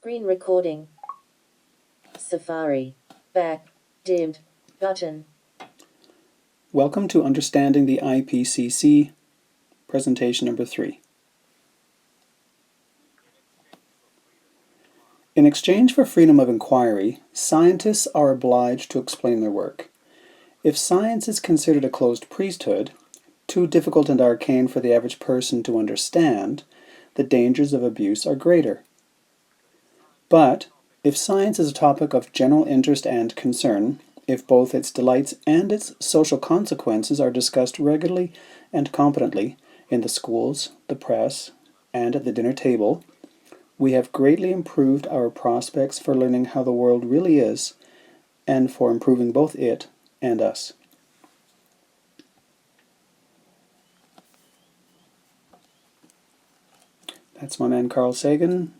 Screen recording. Safari. Back. Dimmed. Button. Welcome to Understanding the IPCC, presentation number 3. In exchange for freedom of inquiry, scientists are obliged to explain their work. If science is considered a closed priesthood, too difficult and arcane for the average person to understand, the dangers of abuse are greater. But, if science is a topic of general interest and concern, if both its delights and its social consequences are discussed regularly and competently in the schools, the press, and at the dinner table, we have greatly improved our prospects for learning how the world really is, and for improving both it and us. That's my man Carl Sagan.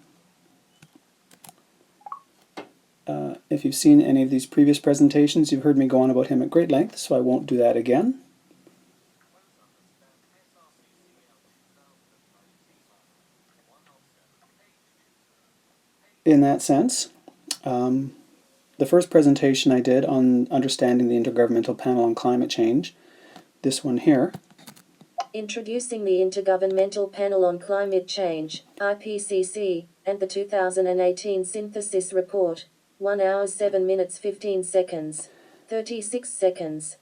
If you've seen any of these previous presentations, you've heard me go on about him at great length, so I won't do that again. In that sense, the first presentation I did on understanding the Intergovernmental Panel on Climate Change, this one here. Introducing the Intergovernmental Panel on Climate Change, IPCC, and the 2018 Synthesis Report, 1 hour 7 minutes 15 seconds, 36 seconds.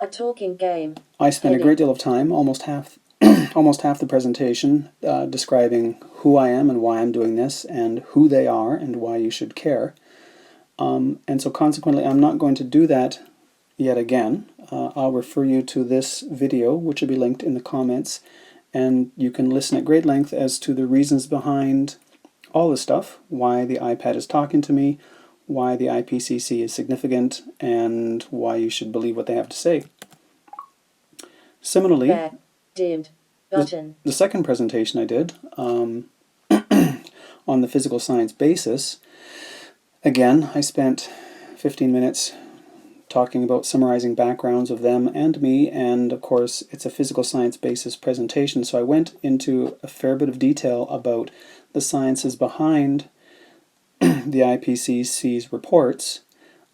A talking game. I spent a great deal of time, almost half the presentation, describing who I am and why I'm doing this, and who they are and why you should care. And so consequently, I'm not going to do that yet again. I'll refer you to this video, which will be linked in the comments, and you can listen at great length as to the reasons behind all this stuff, why the iPad is talking to me, why the IPCC is significant, and why you should believe what they have to say. Similarly, Back. Dimmed. Button. The second presentation I did on the physical science basis, again, I spent 15 minutes talking about summarizing backgrounds of them and me, and of course it's a physical science basis presentation, so I went into a fair bit of detail about the sciences behind the IPCC's reports.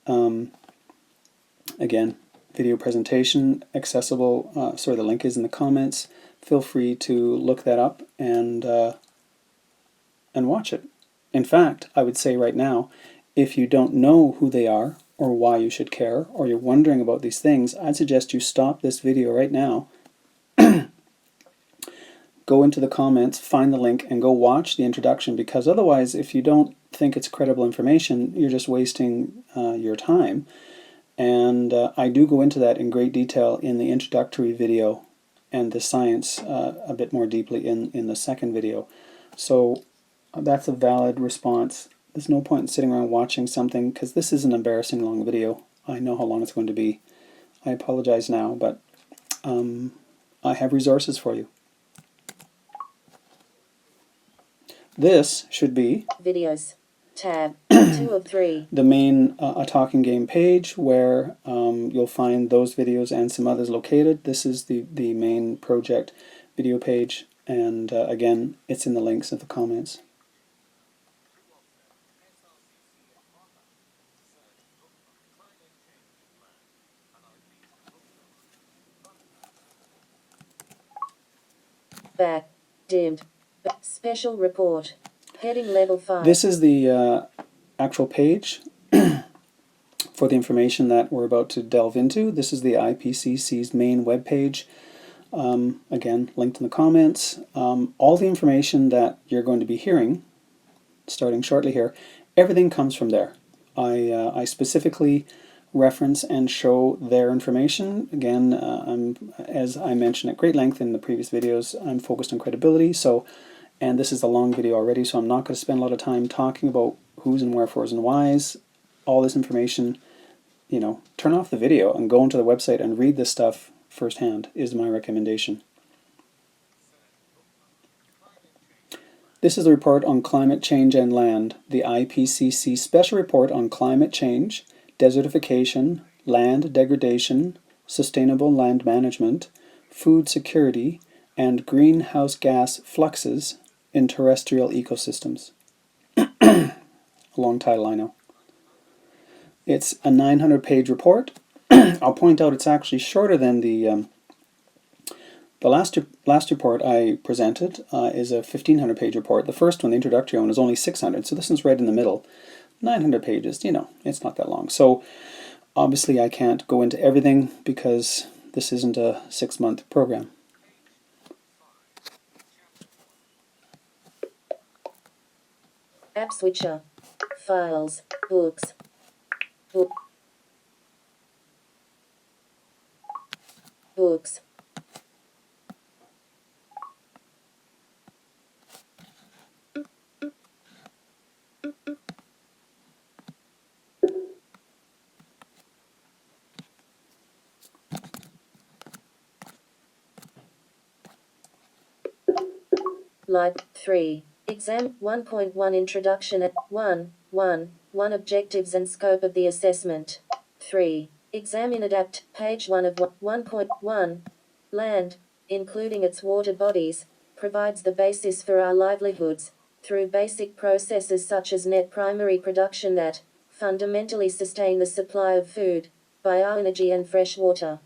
Again, video presentation accessible, the link is in the comments. Feel free to look that up and watch it. In fact, I would say right now, if you don't know who they are, or why you should care, or you're wondering about these things, I'd suggest you stop this video right now, go into the comments, find the link, and go watch the introduction, because otherwise, if you don't think it's credible information, you're just wasting your time. And I do go into that in great detail in the introductory video, and the science a bit more deeply in the second video. So that's a valid response. There's no point in sitting around watching something, because this is an embarrassing long video. I know how long it's going to be. I apologize now, but I have resources for you. This should be Videos. Tab. 2 of 3. The main A Talking Game page, where you'll find those videos and some others located. This is the main project video page, and again, it's in the links of the comments. Back. Dimmed. Special report. Heading level 5. This is the actual page for the information that we're about to delve into. This is the IPCC's main web page. Again, linked in the comments. All the information that you're going to be hearing, starting shortly here, everything comes from there. I specifically reference and show their information. Again, as I mentioned at great length in the previous videos, I'm focused on credibility, and this is a long video already, so I'm not going to spend a lot of time talking about who's and wherefores and whys. All this information, turn off the video and go onto the website and read this stuff firsthand, is my recommendation. This is the report on climate change and land, the IPCC Special Report on Climate Change, Desertification, Land Degradation, Sustainable Land Management, Food Security, and Greenhouse Gas Fluxes in Terrestrial Ecosystems. A long title, I know. It's a 900-page report. I'll point out it's actually shorter than the last report I presented is a 1,500-page report. The first one, the introductory one, is only 600, so this one's right in the middle. 900 pages, it's not that long. So obviously I can't go into everything because this isn't a 6-month program. App switcher. Files. Books. Books. Lib 3. Exam 1.1 Introduction at 1 Objectives and Scope of the Assessment. 3. Examine Adapt, page 1 of 1.1. Land, including its water bodies, provides the basis for our livelihoods, through basic processes such as net primary production that, fundamentally sustain the supply of food, bioenergy and fresh water,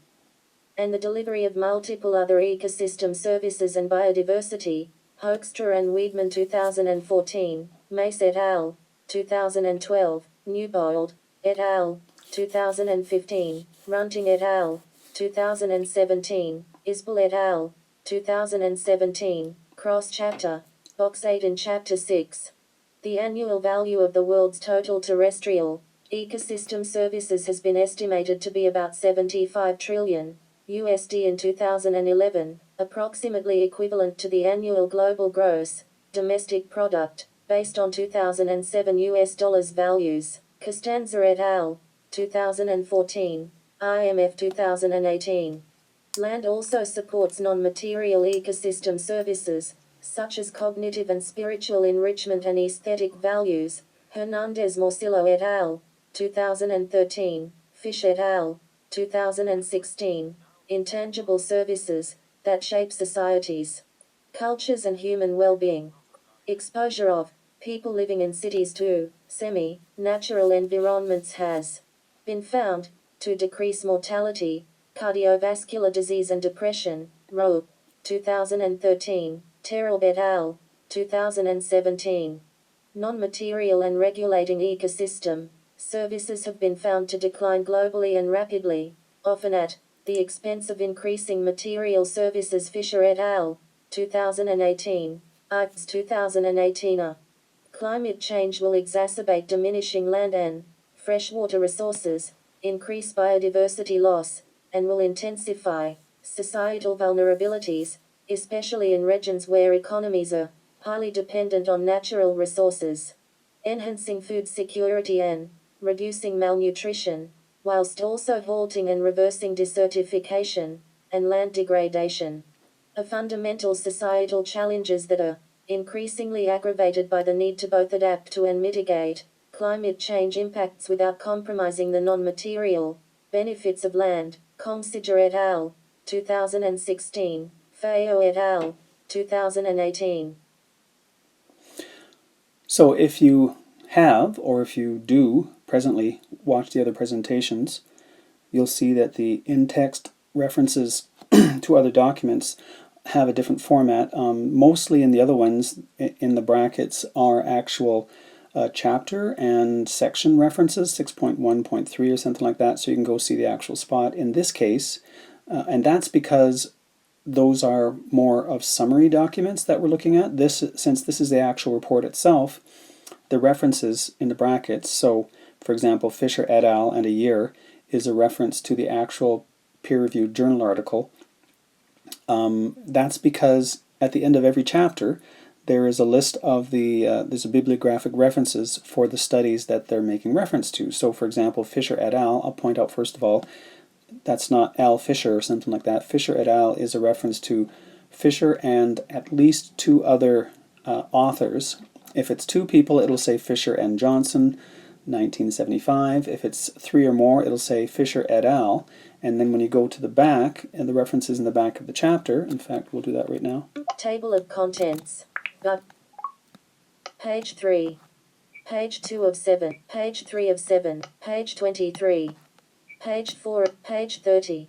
and the delivery of multiple other ecosystem services and biodiversity. Hoekstra and Wiedemann 2014, Mace et al., 2012, Newbold, et al., 2015, Runting et al., 2017, Isbell et al., 2017, Cross-Chapter, Box 8 in Chapter 6. The annual value of the world's total terrestrial ecosystem services has been estimated to be about $75 trillion USD in 2011, approximately equivalent to the annual global gross domestic product, based on 2007 US dollars values. Costanza et al., 2014, IMF 2018. Land also supports non-material ecosystem services, such as cognitive and spiritual enrichment and aesthetic values. Hernandez Morcillo et al., 2013, Fish et al., 2016. Intangible services that shape societies, cultures and human well-being. Exposure of people living in cities to semi-natural environments has been found to decrease mortality, cardiovascular disease and depression. Rope, 2013, Terrell et al., 2017. Non-material and regulating ecosystem services have been found to decline globally and rapidly, often at the expense of increasing material services. Fisher et al., 2018, Agus 2018. Climate change will exacerbate diminishing land and freshwater resources, increase biodiversity loss, and will intensify societal vulnerabilities, especially in regions where economies are highly dependent on natural resources. Enhancing food security and reducing malnutrition, whilst also halting and reversing desertification and land degradation, are fundamental societal challenges that are increasingly aggravated by the need to both adapt to and mitigate climate change impacts without compromising the non-material benefits of land. Comsiger et al., 2016, Feo et al., 2018. So if you have, or if you do presently watch the other presentations, you'll see that the in-text references to other documents have a different format. Mostly in the other ones, in the brackets, are actual chapter and section references, 6.1.3 or something like that, so you can go see the actual spot. In this case, and that's because those are more of summary documents that we're looking at. Since this is the actual report itself, the references in the brackets, so for example, Fisher et al. And a year is a reference to the actual peer-reviewed journal article. That's because at the end of every chapter, there is a list of there's a bibliographic references for the studies that they're making reference to. So for example, Fisher et al., I'll point out first of all, that's not Al Fisher or something like that. Fisher et al. Is a reference to Fisher and at least 2 other authors. If it's 2 people, it'll say Fisher and Johnson, 1975. If it's 3 or more, it'll say Fisher et al. And then when you go to the back, and the references in the back of the chapter, in fact, we'll do that right now. Table of contents. But page 3. page 2 of 7, page 3 of 7, page 23, page 4, page 30,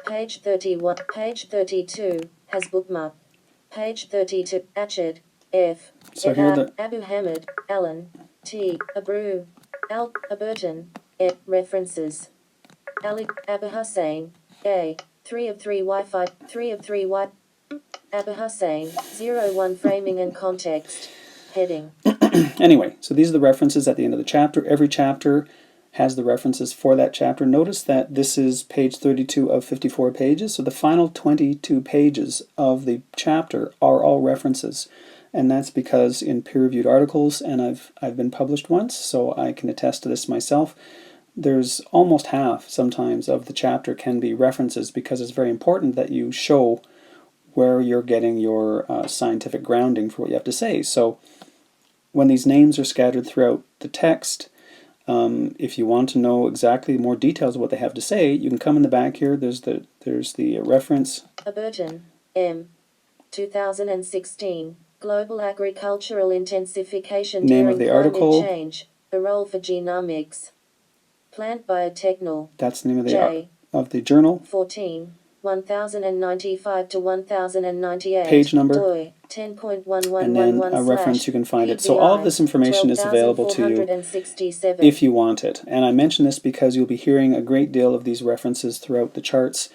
page 31, page 32, has bookmark, page 32, Achad, F. So here the Abu Hamid, Alan, T. Abru, Al. Aberton, F. References. Ali, Abu Hussein, A. 3 of 3 Wi-Fi, 3 of 3 Wi. Abu Hussein, 01 Framing and Context. Heading. Anyway, so these are the references at the end of the chapter. Every chapter has the references for that chapter. Notice that this is page 32 of 54 pages, so the final 22 pages of the chapter are all references. And that's because in peer-reviewed articles, and I've been published once, so I can attest to this myself, there's almost half sometimes of the chapter can be references, because it's very important that you show where you're getting your scientific grounding for what you have to say. So when these names are scattered throughout the text, if you want to know exactly more details of what they have to say, you can come in the back here. There's the reference. Aberton, M. 2016. Global Agricultural Intensification Name During of the Climate article. Change, A Role for Genomics. Plant Biotechnol. That's the name of J. the journal. 14. 1095 to 1098. Page number. DOI 10.1111 And then a reference, you can find it. So all of this information is available to you if you want it. And I mention this because you'll be hearing a great deal of these references throughout the charts,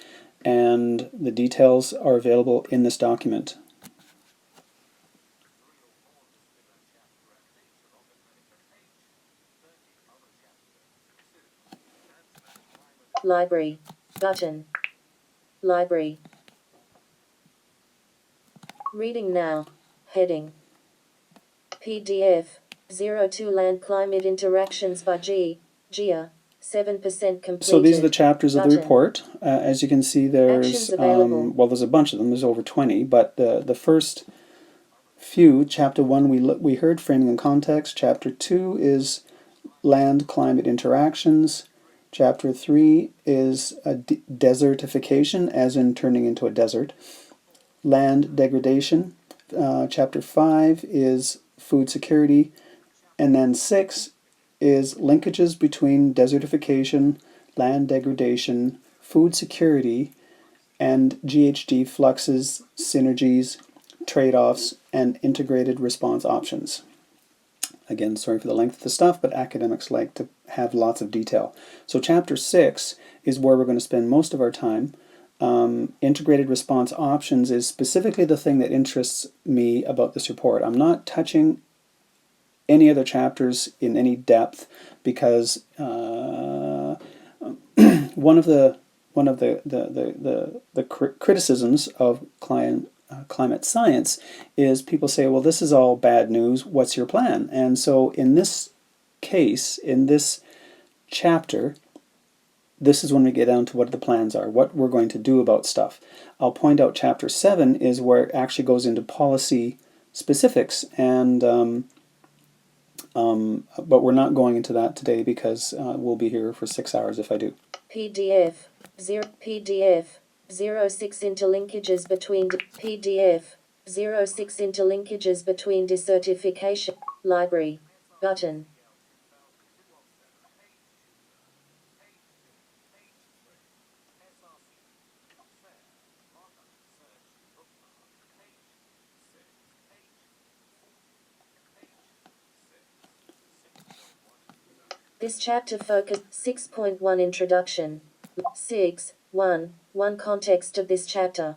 and the details are available in this document. Library. Button. Library. Reading now. Heading. PDF. 02 Land Climate Interactions by G. Gia. 7% completed. So these are the chapters of the Button. report. As you can see, there's well, there's a bunch of them. There's over 20, but the first few, chapter 1, we heard framing and context. Chapter 2 is land climate interactions. Chapter 3 is desertification, as in turning into a desert. Land degradation. Chapter 5 is food security. And then 6 is linkages between desertification, land degradation, food security, and GHG fluxes, synergies, trade-offs, and integrated response options. Again, sorry for the length of the stuff, but academics like to have lots of detail. So chapter 6 is where we're going to spend most of our time. Integrated response options is specifically the thing that interests me about this report. I'm not touching any other chapters in any depth, because one of the criticisms of climate science is people say, well, this is all bad news, what's your plan? And so in this case, in this chapter, this is when we get down to what the plans are, what we're going to do about stuff. I'll point out chapter 7 is where it actually goes into policy specifics, and but we're not going into that today, because we'll be here for 6 hours if I do. PDF 06 interlinkages between PDF 06 interlinkages between desertification. Library. Button. This chapter focused 6.1 Introduction. 6.1 Context of this chapter.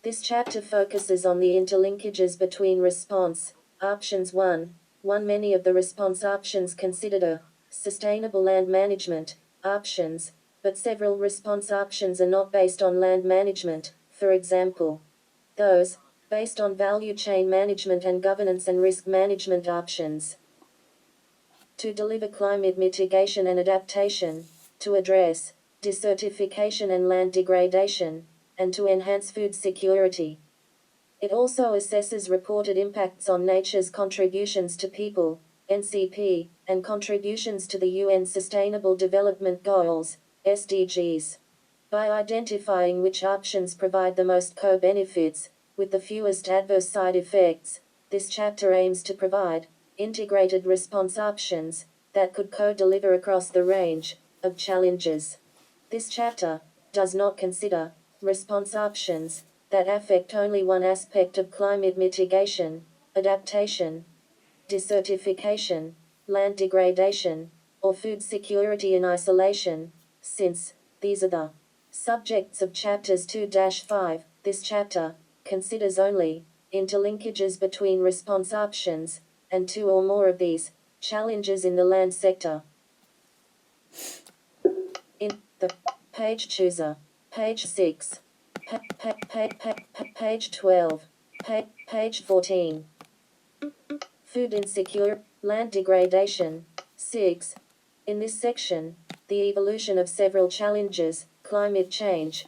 This chapter focuses on the interlinkages between response options 1. Many of the response options considered are sustainable land management options, but several response options are not based on land management. For example, those based on value chain management and governance and risk management options. To deliver climate mitigation and adaptation, to address desertification and land degradation, and to enhance food security. It also assesses reported impacts on nature's contributions to people, NCP, and contributions to the UN Sustainable Development Goals, SDGs. By identifying which options provide the most co-benefits, with the fewest adverse side effects, this chapter aims to provide integrated response options that could co-deliver across the range of challenges. This chapter does not consider response options that affect only one aspect of climate mitigation, adaptation, desertification, land degradation, or food security in isolation, since these are the subjects of chapters 2-5. This chapter considers only interlinkages between response options and two or more of these challenges in the land sector. In the page chooser, page 6, page 12, page 14. Food insecure, land degradation. 6. In this section, the evolution of several challenges: climate change,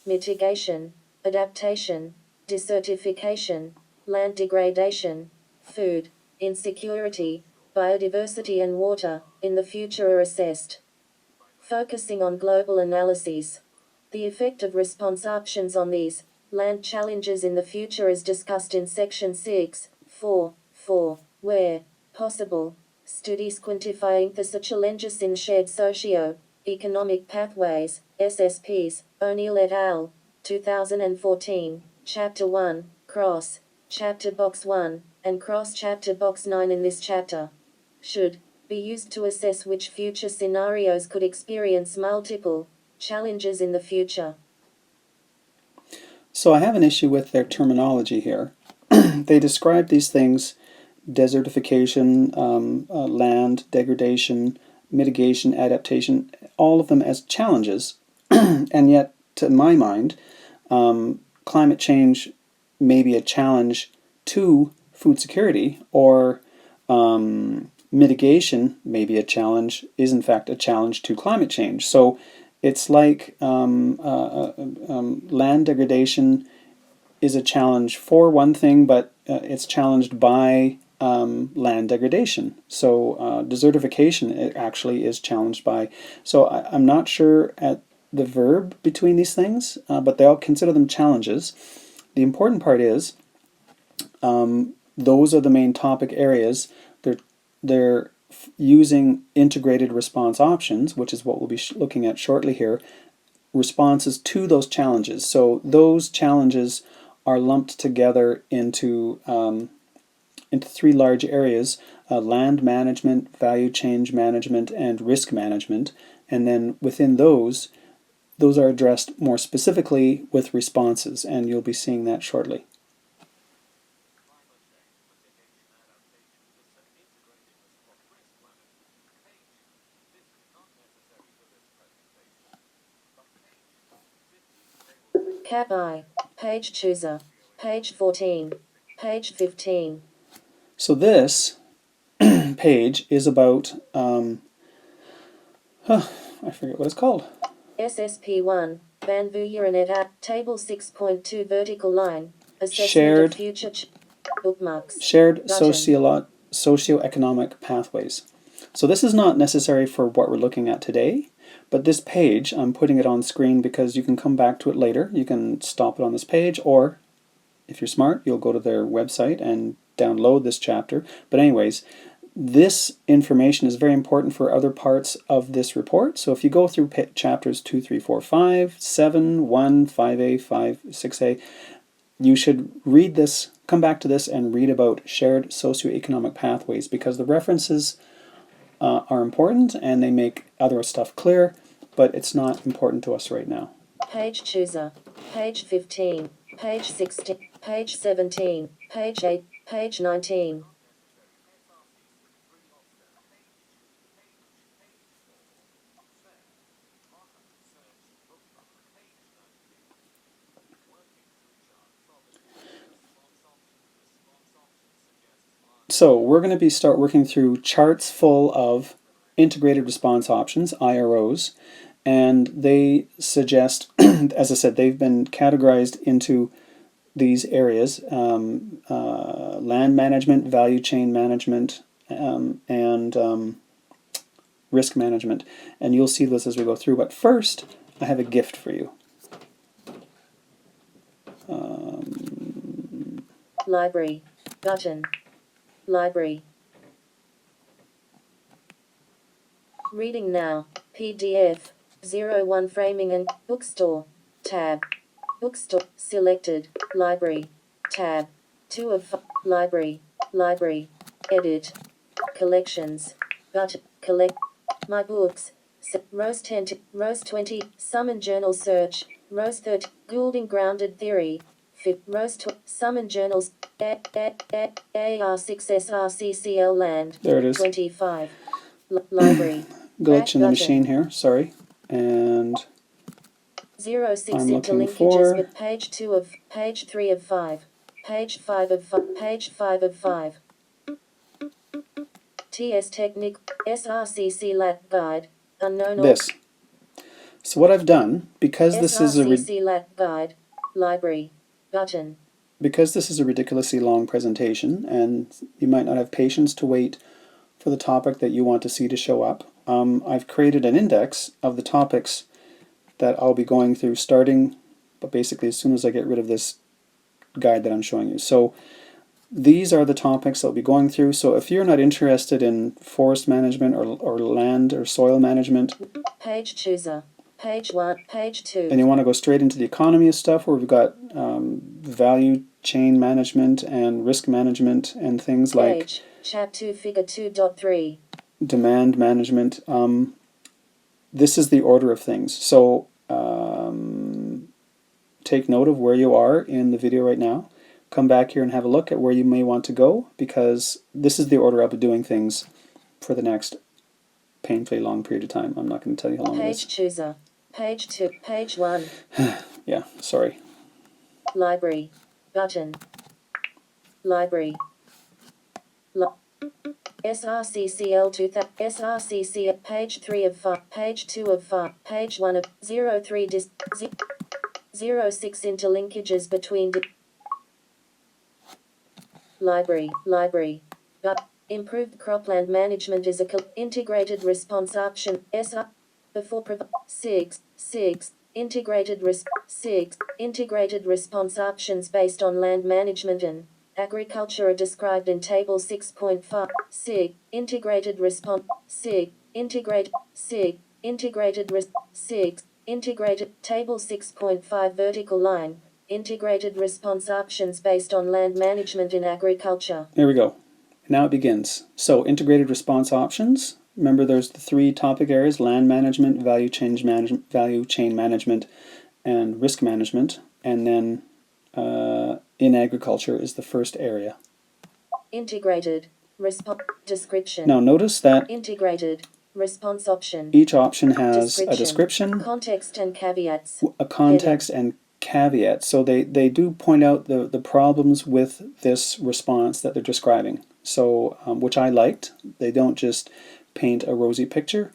mitigation, adaptation, desertification, land degradation, food insecurity, biodiversity and water in the future are assessed. Focusing on global analyses. The effect of response options on these land challenges in the future is discussed in section 6.4.4, where possible, studies quantifying the challenges in shared socio-economic pathways, SSPs, O'Neill et al., 2014, Chapter 1, Cross, Chapter Box 1, and Cross Chapter Box 9 in this chapter, should be used to assess which future scenarios could experience multiple challenges in the future. So I have an issue with their terminology here. They describe these things, desertification, land degradation, mitigation, adaptation, all of them as challenges. And yet, to my mind, climate change may be a challenge to food security, or mitigation may be a challenge, is in fact a challenge to climate change. So it's like land degradation is a challenge for one thing, but it's challenged by land degradation. So desertification it actually is challenged by. So I'm not sure at the verb between these things, but they all consider them challenges. The important part is those are the main topic areas. They're using integrated response options, which is what we'll be looking at shortly here, responses to those challenges. So those challenges are lumped together into three large areas: land management, value chain management, and risk management. And then within those are addressed more specifically with responses, and you'll be seeing that shortly. Cap I, page chooser, page 14, page 15. So this page is about, I forget what it's called. SSP1, Van Vuuren et al., Table 6.2 vertical line, assessment Shared, of future bookmarks. shared Button. socioeconomic pathways. So this is not necessary for what we're looking at today, but this page, I'm putting it on screen because you can come back to it later. You can stop it on this page, or if you're smart, you'll go to their website and download this chapter. But anyways, this information is very important for other parts of this report. So if you go through chapters 2, 3, 4, 5, 7, 1, 5a, 5, 6a, you should read this, come back to this and read about shared socioeconomic pathways, because the references are important and they make other stuff clear, but it's not important to us right now. Page chooser, page 15, page 16, page 17, page 8, page 19. So we're going to start working through charts full of integrated response options, IROs, and they suggest, as I said, they've been categorized into these areas: land management, value chain management, and risk management. And you'll see this as we go through. But first, I have a gift for you. Library button. Library Reading now. PDF. 01 Framing and Bookstore. Tab. Bookstore. Selected. Library. Tab. 2 of Library. Library. Edit. Collections. But. Collect. My books. Rose 10 to Rose 20. Summon Journal Search. Rose 30. Goulding Grounded Theory. Rose Summon Journals. AR6SRCCL Land. There it is. 25. Library. Glitch in the machine here, sorry. And 06 I'm looking interlinkages for with page 2 of page 3 of 5. Page 5 of 5. Page 5 of 5. TS Technique SRCC Lat Guide. Unknown this. So what I've done, because this is a SRCC Lat Guide. Library. Button. because this is a ridiculously long presentation, and you might not have patience to wait for the topic that you want to see to show up, I've created an index of the topics that I'll be going through starting, but basically as soon as I get rid of this guide that I'm showing you. So these are the topics I'll be going through. So if you're not interested in forest management or land or soil management, Page chooser. Page 1. Page 2. and you want to go straight into the economy of stuff where we've got value chain management and risk management and things like Page. Chap 2 Figure 2.3. demand management, this is the order of things. So take note of where you are in the video right now. Come back here and have a look at where you may want to go, because this is the order I'll be doing things for the next painfully long period of time. I'm not going to tell you how long it is. Page chooser. Page 2. Page 1. Yeah, sorry. Library. Button. Library. SRCCL 2000. SRCC at page 3 of 5. Page 2 of 5. Page 1 of 03 06 interlinkages between Library. Library. But improved cropland management is a integrated response option. SR before 6 integrated response options based on land management and agriculture are described in table 6.5. Integrated response. Integrated table 6.5 vertical line. Integrated response options based on land management in agriculture. There we go. Now it begins. So integrated response options. Remember, there's the three topic areas: land management, value chain management, and risk management. And then in agriculture is the first area. Integrated response description. Now notice that integrated response option. Each option has a description, context and caveats. A context and caveat. So they do point out the problems with this response that they're describing. So, which I liked. They don't just paint a rosy picture.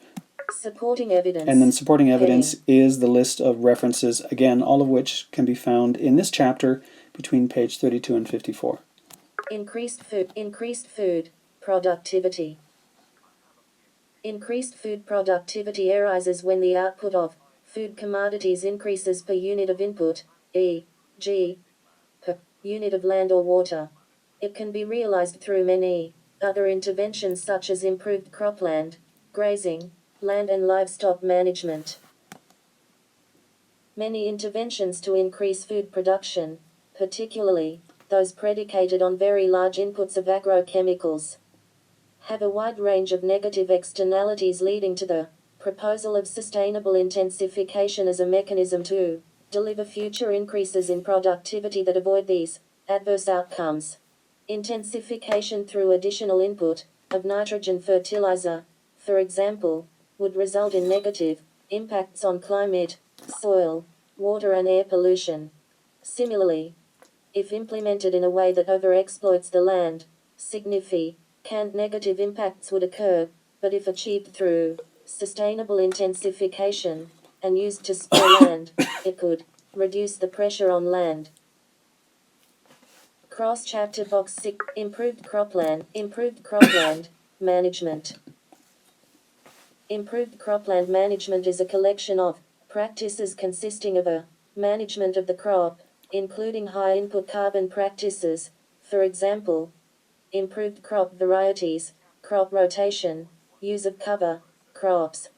Supporting evidence. And then supporting evidence is the list of references, again, all of which can be found in this chapter between page 32 and 54. Increased food productivity. Increased food productivity arises when the output of food commodities increases per unit of input, e.g., per unit of land or water. It can be realized through many other interventions such as improved cropland, grazing, land and livestock management. Many interventions to increase food production, particularly those predicated on very large inputs of agrochemicals, have a wide range of negative externalities, leading to the proposal of sustainable intensification as a mechanism to deliver future increases in productivity that avoid these adverse outcomes. Intensification through additional input of nitrogen fertilizer, for example, would result in negative impacts on climate, soil, water and air pollution. Similarly, if implemented in a way that overexploits the land, significant negative impacts would occur, but if achieved through sustainable intensification and used to spare land, it could reduce the pressure on land. Cross-chapter box 6. Improved cropland management. Improved cropland management is a collection of practices consisting of a management of the crop, including high input carbon practices, for example, improved crop varieties, crop rotation, use of cover crops,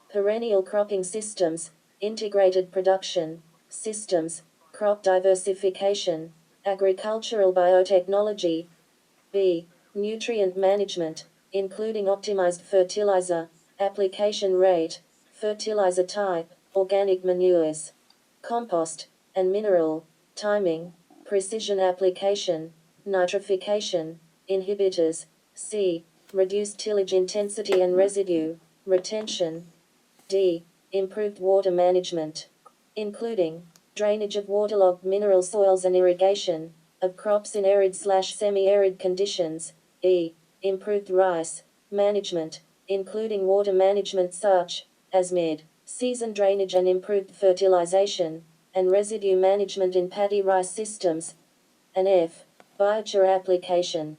perennial cropping systems, integrated production systems, crop diversification, agricultural biotechnology. B. Nutrient management, including optimized fertilizer, application rate, fertilizer type, organic manures, compost, and mineral, timing, precision application, nitrification, inhibitors. C. Reduced tillage intensity and residue, retention. D. Improved water management, including drainage of waterlogged mineral soils and irrigation of crops in arid/semi-arid conditions. E. Improved rice management, including water management such as mid-season drainage and improved fertilization, and residue management in paddy rice systems. And F. Biochar application.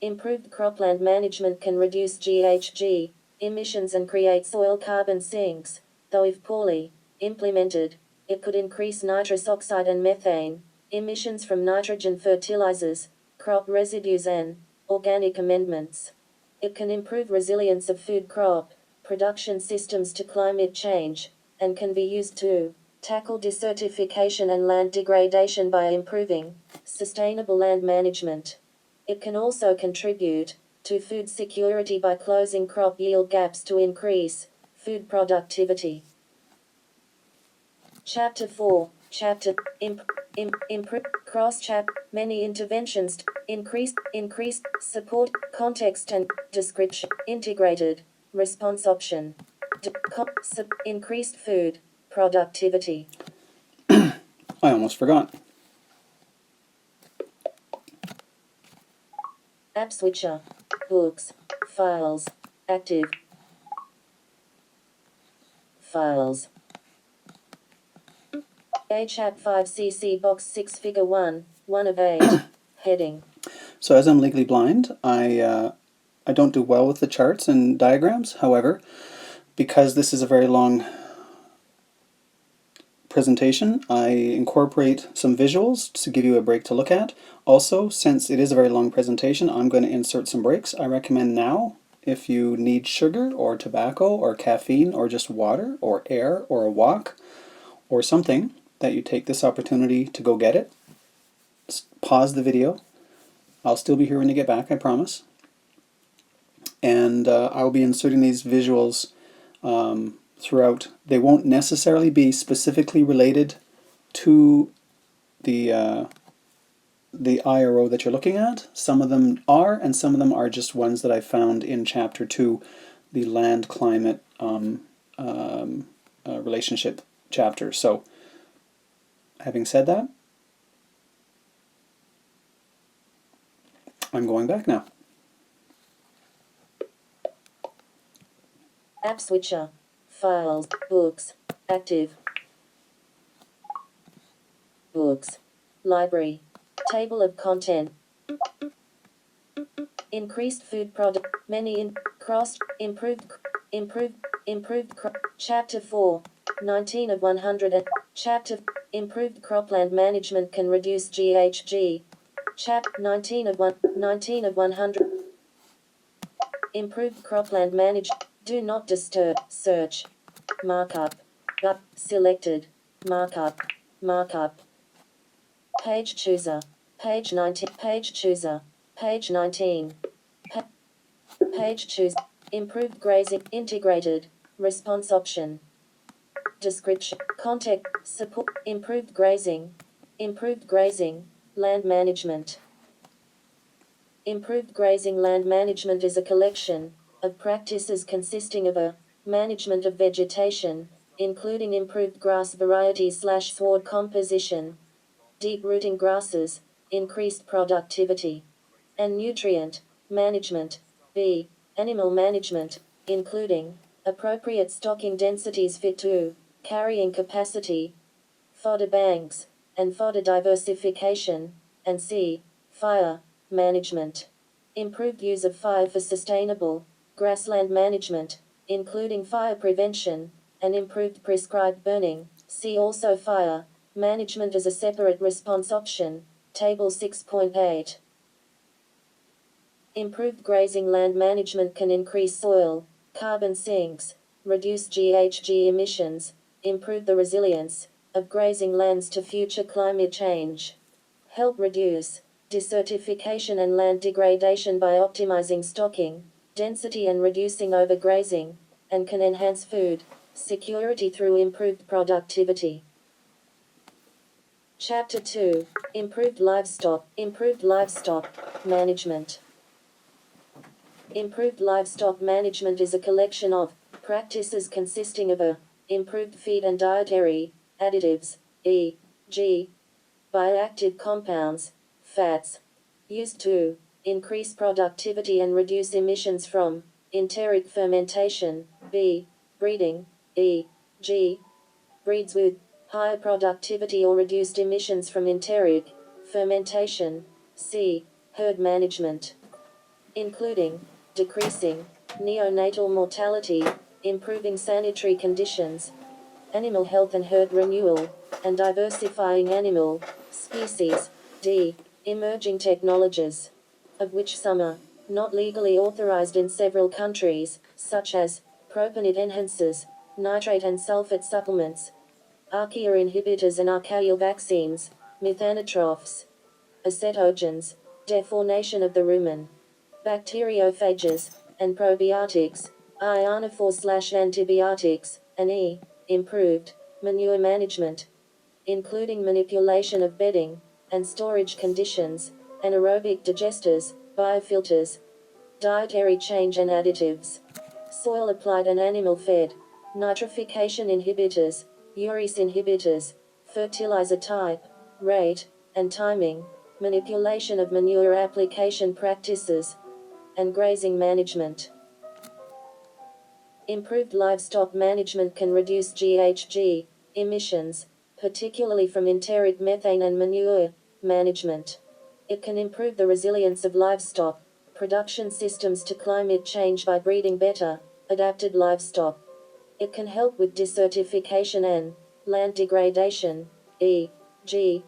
Improved cropland management can reduce GHG emissions and create soil carbon sinks, though if poorly implemented, it could increase nitrous oxide and methane emissions from nitrogen fertilizers, crop residues and organic amendments. It can improve resilience of food crop production systems to climate change, and can be used to tackle desertification and land degradation by improving sustainable land management. It can also contribute to food security by closing crop yield gaps to increase food productivity. Chapter 4. Chapter Improve cross-chap many interventions increased support context and description integrated response option increased food productivity. I almost forgot. App switcher, books, files, active, files. HAP 5cc box 6 figure 1, 1 of 8, heading. So as I'm legally blind, I don't do well with the charts and diagrams. However, because this is a very long presentation, I incorporate some visuals to give you a break to look at. Also, since it is a very long presentation, I'm going to insert some breaks. I recommend now, if you need sugar or tobacco or caffeine or just water or air or a walk or something, that you take this opportunity to go get it. Pause the video. I'll still be here when you get back, I promise. And I'll be inserting these visuals throughout. They won't necessarily be specifically related to the IRO that you're looking at. Some of them are, and some of them are just ones that I found in Chapter 2, the land-climate relationship chapter. So, having said that, I'm going back now. App switcher, files, books, active, books, library, table of content, increased food product, many improved chapter 4, 19 of 100 and chapter improved cropland management can reduce GHG. Chapter 19 of 100 improved cropland management. Do not disturb. Search. Markup. Selected. Markup. Page chooser. Page 19. Page chooser. Page 19. Page choose. Improved grazing. Integrated. Response option. Description. Contact. Support. Improved grazing. Land management. Improved grazing land management is a collection of practices consisting of a management of vegetation, including improved grass varieties/sward composition, deep-rooting grasses, increased productivity, and nutrient management. B. Animal management, including appropriate stocking densities fit to carrying capacity, fodder banks, and fodder diversification, and C. Fire management. Improved use of fire for sustainable grassland management, including fire prevention, and improved prescribed burning. See also fire management as a separate response option, Table 6.8. Improved grazing land management can increase soil, carbon sinks, reduce GHG emissions, improve the resilience of grazing lands to future climate change. Help reduce desertification and land degradation by optimizing stocking density and reducing overgrazing, and can enhance food security through improved productivity. Chapter 2. Improved livestock management. Improved livestock management is a collection of practices consisting of improved feed and dietary additives, e.g., bioactive compounds, fats, used to increase productivity and reduce emissions from enteric fermentation, b. breeding, e.g., breeds with higher productivity or reduced emissions from enteric fermentation, c. herd management, including decreasing neonatal mortality, improving sanitary conditions, animal health and herd renewal, and diversifying animal species, d. emerging technologies, of which some are not legally authorized in several countries, such as propanid enhancers, nitrate and sulfate supplements, archaea inhibitors and archaeal vaccines, methanotrophs, acetogens, deformation of the rumen, bacteriophages, and probiotics, ionophores/antibiotics, and improved manure management, including manipulation of bedding and storage conditions, anaerobic digesters, biofilters, dietary change and additives, soil applied and animal fed, nitrification inhibitors, urease inhibitors, fertilizer type, rate, and timing, manipulation of manure application practices, and grazing management. Improved livestock management can reduce GHG emissions, particularly from enteric methane and manure management. It can improve the resilience of livestock production systems to climate change by breeding better, adapted livestock. It can help with desertification and land degradation, e.g.,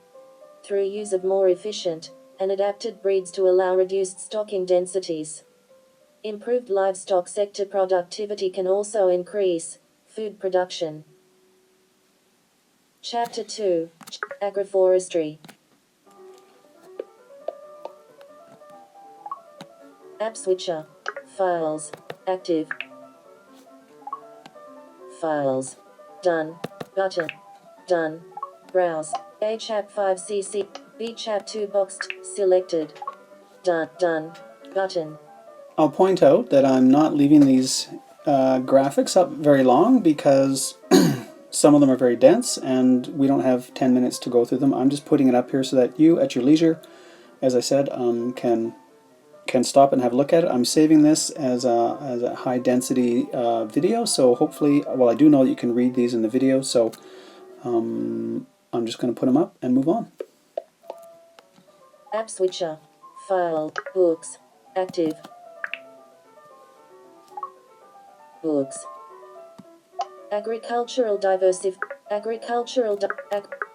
through use of more efficient and adapted breeds to allow reduced stocking densities. Improved livestock sector productivity can also increase food production. Chapter 2. Agroforestry. App switcher. Files. Active. Files. Done. Button. Done. Browse. A chap 5cc. B chap 2 boxed. Selected. Done. Done. Button. I'll point out that I'm not leaving these graphics up very long because some of them are very dense and we don't have 10 minutes to go through them. I'm just putting it up here so that you, at your leisure, as I said, can stop and have a look at it. I'm saving this as a high density video, so hopefully, well, I do know that you can read these in the video, so I'm just going to put them up and move on. App switcher. File. Books. Active. Books. Agricultural Antwia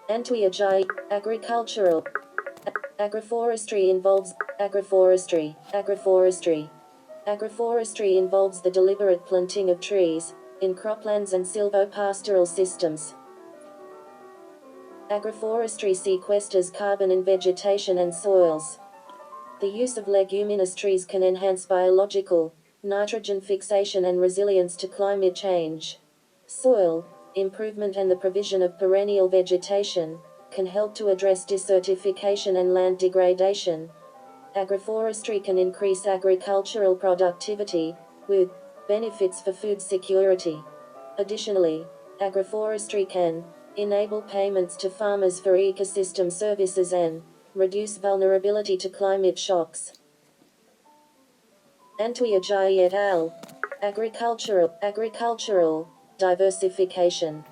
Zhai. Agricultural. Agroforestry involves agroforestry. Agroforestry involves the deliberate planting of trees in croplands and silvopastoral systems. Agroforestry sequesters carbon in vegetation and soils. The use of leguminous trees can enhance biological nitrogen fixation and resilience to climate change. Soil improvement and the provision of perennial vegetation can help to address desertification and land degradation. Agroforestry can increase agricultural productivity, with benefits for food security. Additionally, agroforestry can enable payments to farmers for ecosystem services and reduce vulnerability to climate shocks. Antwia Zhai et al. Agricultural diversification.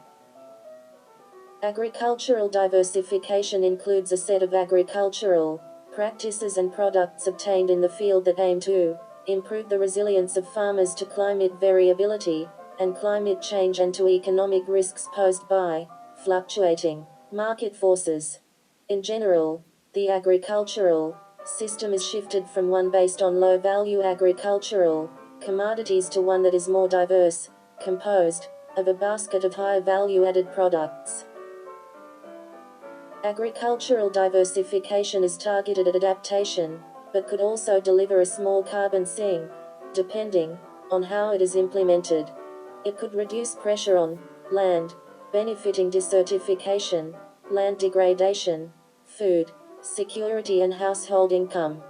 Agricultural diversification includes a set of agricultural practices and products obtained in the field that aim to improve the resilience of farmers to climate variability and climate change and to economic risks posed by fluctuating market forces. In general, the agricultural system is shifted from one based on low-value agricultural commodities to one that is more diverse, composed of a basket of higher value-added products. Agricultural diversification is targeted at adaptation, but could also deliver a small carbon sink, depending on how it is implemented. It could reduce pressure on land, benefiting desertification, land degradation, food security and household income.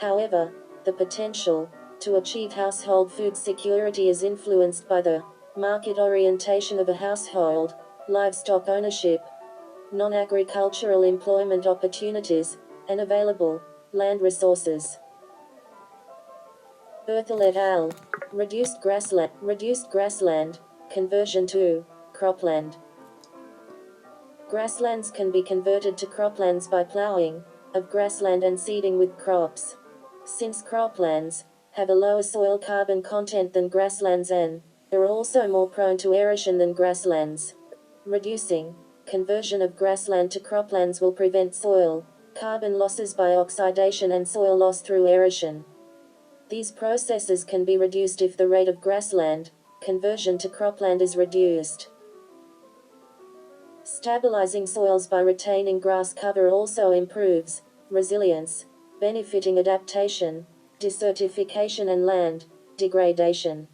However, the potential to achieve household food security is influenced by the market orientation of a household, livestock ownership, non-agricultural employment opportunities, and available land resources. Pörtner et al. Reduced grassland, conversion to cropland. Grasslands can be converted to croplands by ploughing of grassland and seeding with crops. Since croplands have a lower soil carbon content than grasslands and are also more prone to erosion than grasslands. Reducing conversion of grassland to croplands will prevent soil carbon losses by oxidation and soil loss through erosion. These processes can be reduced if the rate of grassland conversion to cropland is reduced. Stabilizing soils by retaining grass cover also improves resilience, benefiting adaptation, desertification and land degradation.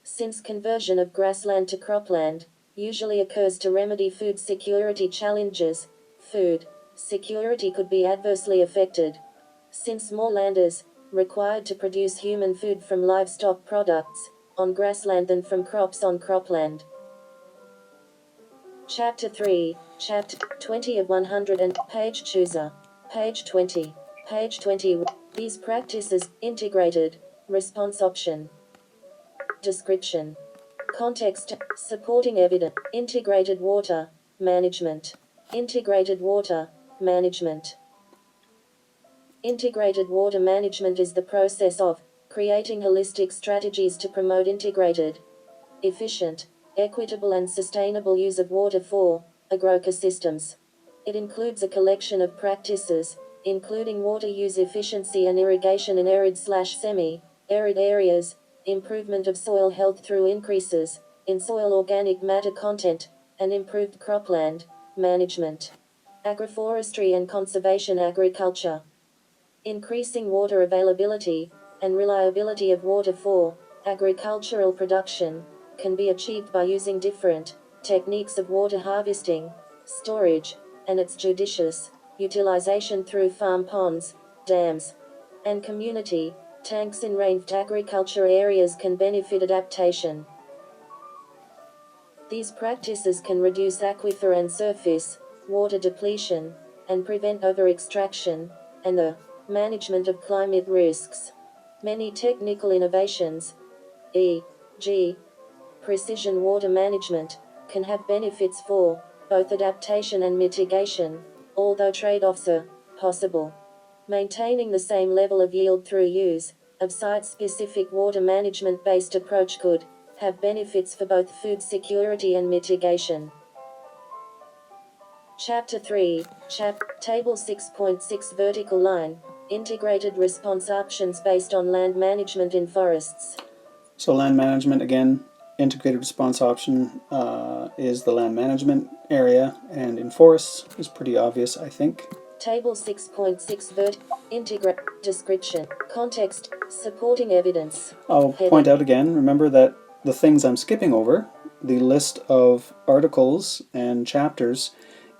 Since conversion of grassland to cropland usually occurs to remedy food security challenges, food security could be adversely affected. Since more land is required to produce human food from livestock products on grassland than from crops on cropland. Chapter 3, Chapter 20 of 100 and Page Chooser. Page 20. Page 20. These practices, integrated, response option. Description. Context, supporting evidence, integrated water, management. Integrated water, management. Integrated water management is the process of creating holistic strategies to promote integrated, efficient, equitable and sustainable use of water for agroecosystems. It includes a collection of practices, including water use efficiency and irrigation in arid/semi-arid areas, improvement of soil health through increases in soil organic matter content, and improved cropland management. Agroforestry and conservation agriculture. Increasing water availability and reliability of water for agricultural production can be achieved by using different techniques of water harvesting, storage, and its judicious utilization through farm ponds, dams, and community tanks in rainfed agriculture areas can benefit adaptation. These practices can reduce aquifer and surface water depletion and prevent over-extraction and the management of climate risks. Many technical innovations, e.g., precision water management, can have benefits for both adaptation and mitigation, although trade-offs are possible. Maintaining the same level of yield through use of site-specific water management-based approach could have benefits for both food security and mitigation. Chapter 3, Table 6.6 Vertical line, Integrated response options based on land management in forests. So land management, again, integrated response option is the land management area, and in forests is pretty obvious, I think. Table 6.6 Integrate description, context, supporting evidence. I'll point out again, remember that the things I'm skipping over, the list of articles and chapters,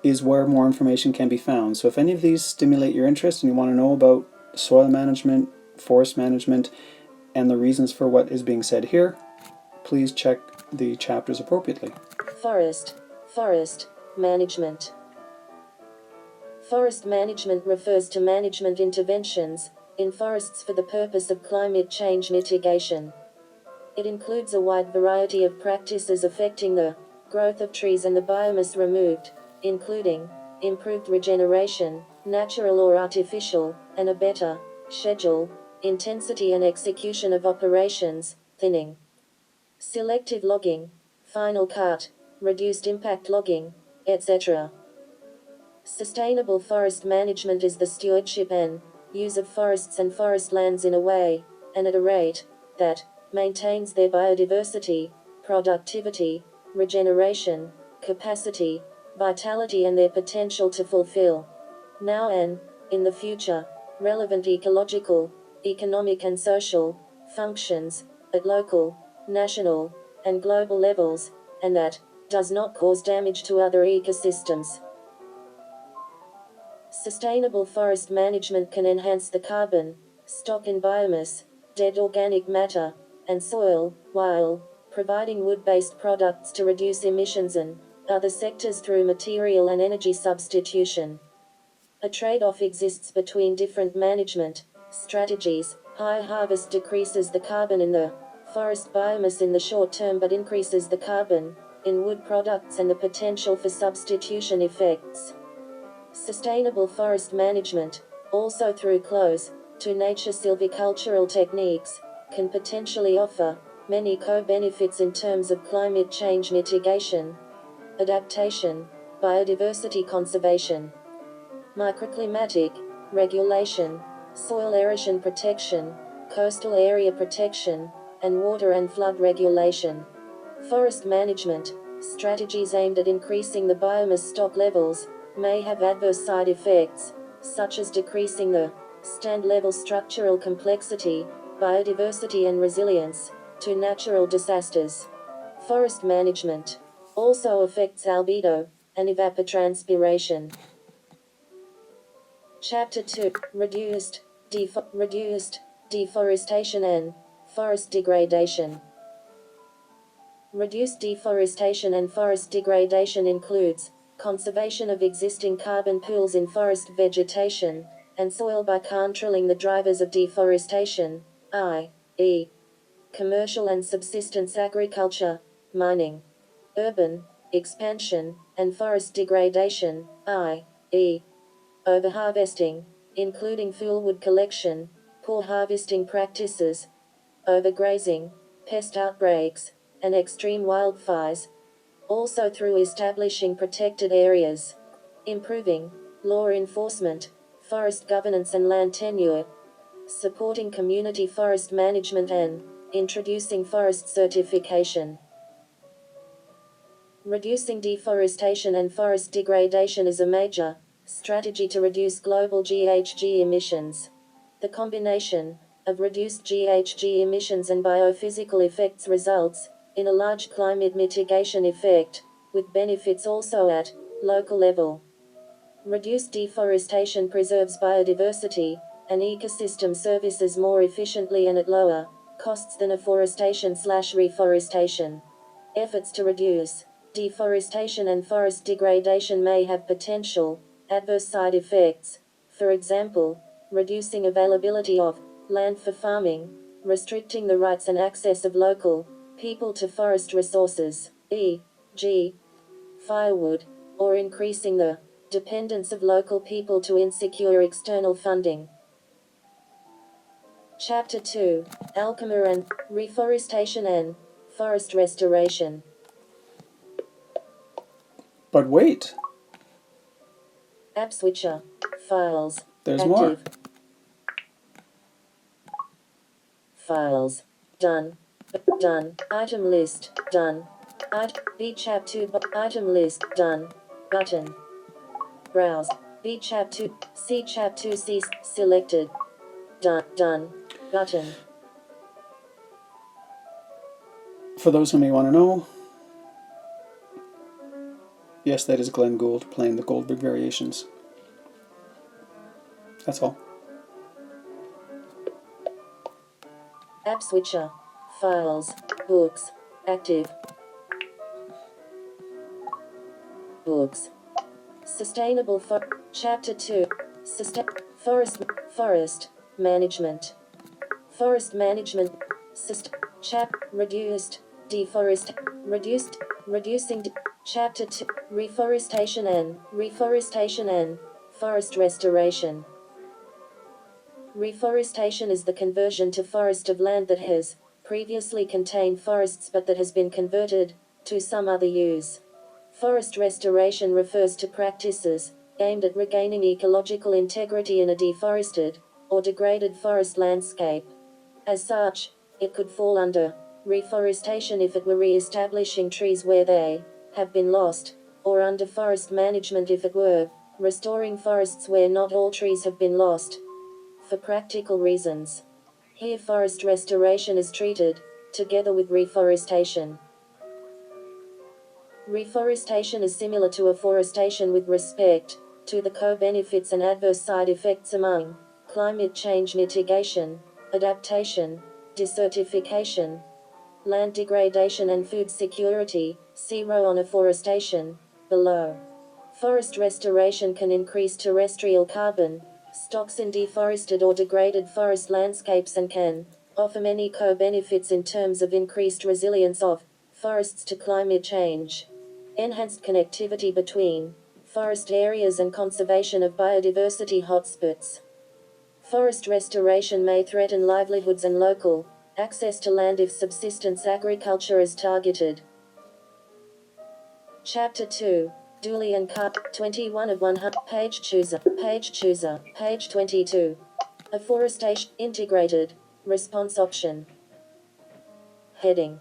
is where more information can be found. So if any of these stimulate your interest and you want to know about soil management, forest management, and the reasons for what is being said here, please check the chapters appropriately. Forest management. Forest management refers to management interventions in forests for the purpose of climate change mitigation. It includes a wide variety of practices affecting the growth of trees and the biomass removed, including improved regeneration, natural or artificial, and a better schedule, intensity and execution of operations, thinning, selective logging, final cut, reduced impact logging, etc. Sustainable forest management is the stewardship and use of forests and forest lands in a way, and at a rate, that maintains their biodiversity, productivity, regeneration, capacity, vitality and their potential to fulfill, now and, in the future, relevant ecological, economic and social functions, at local, national, and global levels, and that does not cause damage to other ecosystems. Sustainable forest management can enhance the carbon stock in biomass, dead organic matter, and soil, while providing wood-based products to reduce emissions and other sectors through material and energy substitution. A trade-off exists between different management strategies. High harvest decreases the carbon in the forest biomass in the short term but increases the carbon in wood products and the potential for substitution effects. Sustainable forest management, also through close-to-nature silvicultural techniques, can potentially offer many co-benefits in terms of climate change mitigation, adaptation, biodiversity conservation, microclimatic regulation, soil erosion protection, coastal area protection, and water and flood regulation. Forest management strategies aimed at increasing the biomass stock levels may have adverse side effects, such as decreasing the stand-level structural complexity, biodiversity and resilience to natural disasters. Forest management also affects albedo and evapotranspiration. Chapter 2: Reduced deforestation and forest degradation. Reduced deforestation and forest degradation includes conservation of existing carbon pools in forest vegetation and soil by controlling the drivers of deforestation, i.e., commercial and subsistence agriculture, mining, urban expansion, and forest degradation, i.e., overharvesting, including fuelwood collection, poor harvesting practices, overgrazing, pest outbreaks, and extreme wildfires. Also through establishing protected areas, improving law enforcement, forest governance and land tenure, supporting community forest management and introducing forest certification. Reducing deforestation and forest degradation is a major strategy to reduce global GHG emissions. The combination of reduced GHG emissions and biophysical effects results in a large climate mitigation effect, with benefits also at local level. Reduced deforestation preserves biodiversity and ecosystem services more efficiently and at lower costs than afforestation/reforestation. Efforts to reduce deforestation and forest degradation may have potential adverse side effects, for example, reducing availability of land for farming, restricting the rights and access of local people to forest resources, e.g., firewood, or increasing the dependence of local people to insecure external funding. Chapter 2: Alchemy and Reforestation and Forest Restoration. But wait! App switcher. Files. There's active. more. Files. Done. Done. Item list. Done. B chap 2 item list. Done. Button. Browse. B chap 2 C chap 2 C selected. Done. Done. Button. For those who may want to know, yes, that is Glenn Gould playing the Goldberg Variations. That's all. App switcher. Files. Books. Active. Books. Sustainable Chapter 2. Forest management. Forest management. Reducing. Chapter 2. Reforestation and forest restoration. Reforestation is the conversion to forest of land that has previously contained forests but that has been converted to some other use. Forest restoration refers to practices aimed at regaining ecological integrity in a deforested or degraded forest landscape. As such, it could fall under reforestation if it were re-establishing trees where they have been lost, or under forest management if it were restoring forests where not all trees have been lost. For practical reasons, here forest restoration is treated together with reforestation. Reforestation is similar to afforestation with respect to the co-benefits and adverse side effects among climate change mitigation, adaptation, desertification, land degradation and food security. See row on afforestation, below. Forest restoration can increase terrestrial carbon stocks in deforested or degraded forest landscapes and can offer many co-benefits in terms of increased resilience of forests to climate change, enhanced connectivity between forest areas and conservation of biodiversity hotspots. Forest restoration may threaten livelihoods and local access to land if subsistence agriculture is targeted. Chapter 2. Dooley and Carp, 21 of 100, page chooser, page 22. Afforestation, integrated, response option. Heading.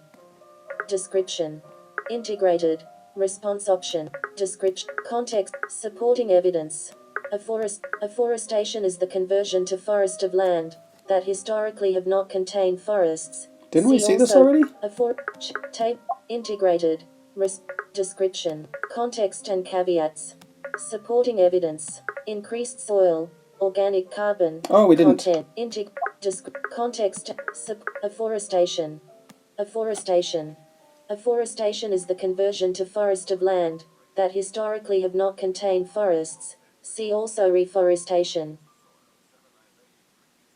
Description. Integrated, response option. Description, context, supporting evidence. Afforestation is the conversion to forest of land that historically have not contained forests. Didn't we see this already? Integrated. Description, context and caveats. Supporting evidence. Increased soil, organic carbon. Oh, we didn't. Content. Context. Afforestation. Afforestation. Afforestation is the conversion to forest of land that historically have not contained forests. See also reforestation.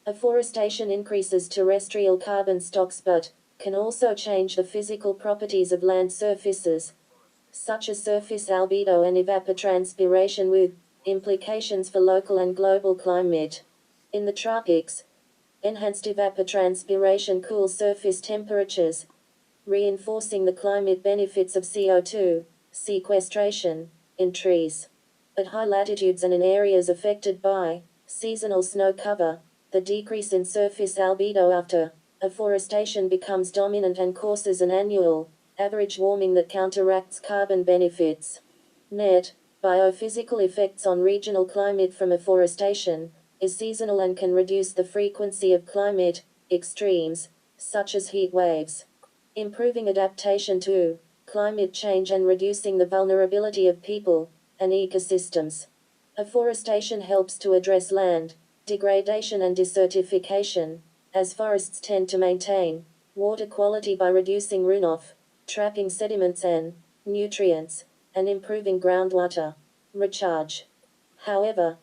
Afforestation increases terrestrial carbon stocks but can also change the physical properties of land surfaces, such as surface albedo and evapotranspiration, with implications for local and global climate. In the tropics, enhanced evapotranspiration cools surface temperatures, reinforcing the climate benefits of CO2 sequestration in trees. At high latitudes and in areas affected by seasonal snow cover, the decrease in surface albedo after afforestation becomes dominant and causes an annual average warming that counteracts carbon benefits. Net biophysical effects on regional climate from afforestation is seasonal and can reduce the frequency of climate extremes, such as heat waves, improving adaptation to climate change and reducing the vulnerability of people and ecosystems. Afforestation helps to address land degradation and desertification, as forests tend to maintain water quality by reducing runoff, trapping sediments and nutrients, and improving groundwater recharge. However,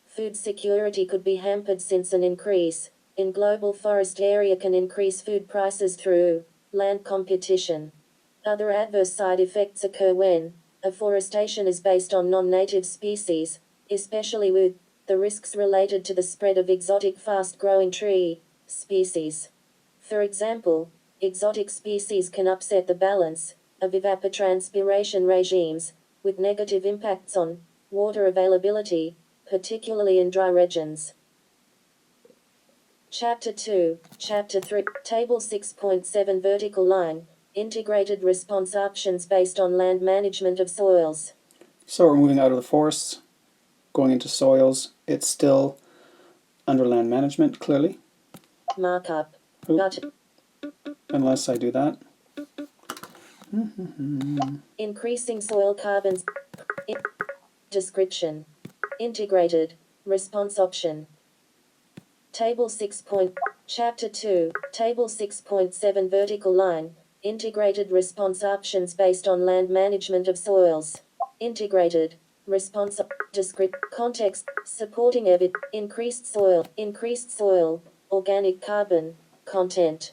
food security could be hampered since an increase in global forest area can increase food prices through land competition. Other adverse side effects occur when afforestation is based on non-native species, especially with the risks related to the spread of exotic fast-growing tree species. For example, exotic species can upset the balance of evapotranspiration regimes, with negative impacts on water availability, particularly in dry regions. Chapter 2, Chapter 3, Table 6.7 Vertical line, integrated response options based on land management of soils. So we're moving out of the forests, going into soils. It's still under land management, clearly. Markup. Unless I do that. Increasing soil carbons. Description. Integrated response option. Table 6. Chapter 2, Table 6.7 Vertical line, integrated response options based on land management of soils. Integrated response context, supporting increased soil, organic carbon content.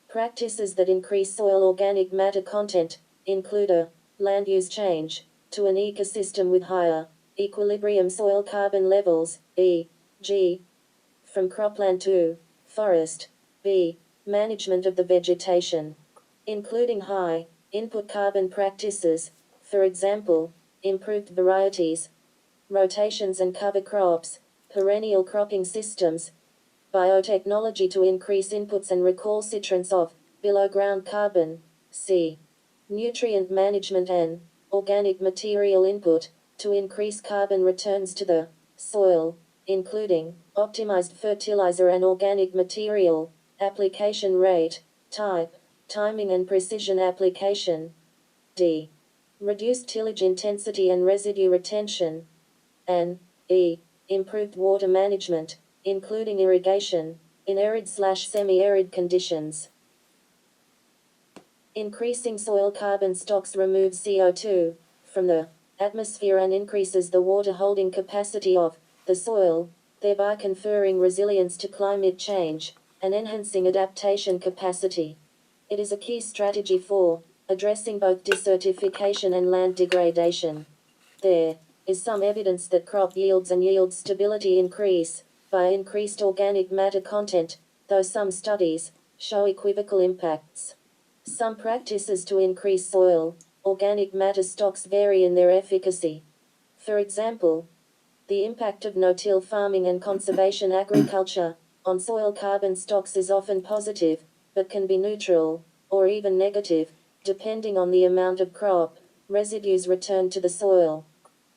Practices that increase soil organic matter content include a land use change to an ecosystem with higher equilibrium soil carbon levels, e.g., from cropland to forest, b. management of the vegetation, including high input carbon practices, for example, improved varieties, rotations and cover crops, perennial cropping systems, biotechnology to increase inputs and recalcitrance of below-ground carbon, c. nutrient management and organic material input to increase carbon returns to the soil, including optimized fertilizer and organic material, application rate, type, timing and precision application, d. reduced tillage intensity and residue retention, and e. improved water management, including irrigation, in arid/semi-arid conditions. Increasing soil carbon stocks removes CO2 from the atmosphere and increases the water-holding capacity of the soil, thereby conferring resilience to climate change and enhancing adaptation capacity. It is a key strategy for addressing both desertification and land degradation. There is some evidence that crop yields and yield stability increase by increased organic matter content, though some studies show equivocal impacts. Some practices to increase soil organic matter stocks vary in their efficacy. For example, the impact of no-till farming and conservation agriculture on soil carbon stocks is often positive, but can be neutral, or even negative, depending on the amount of crop residues returned to the soil.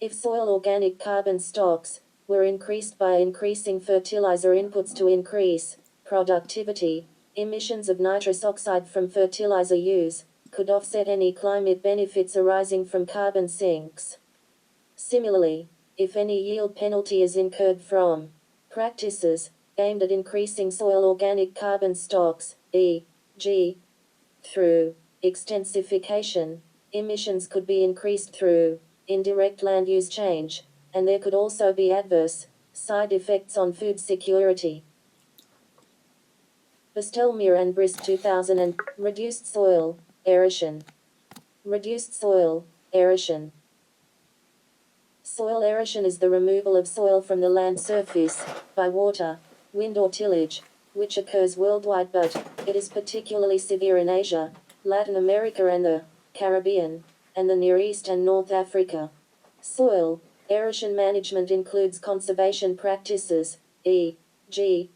If soil organic carbon stocks were increased by increasing fertilizer inputs to increase productivity, emissions of nitrous oxide from fertilizer use could offset any climate benefits arising from carbon sinks. Similarly, if any yield penalty is incurred from practices aimed at increasing soil organic carbon stocks, e.g., through extensification, emissions could be increased through indirect land use change, and there could also be adverse side effects on food security. Bestelmeer and Brisk 2000 and reduced soil erosion. Reduced soil erosion. Soil erosion is the removal of soil from the land surface by water, wind or tillage, which occurs worldwide, but it is particularly severe in Asia, Latin America and the Caribbean, and the Near East and North Africa. Soil erosion management includes conservation practices, e.g.,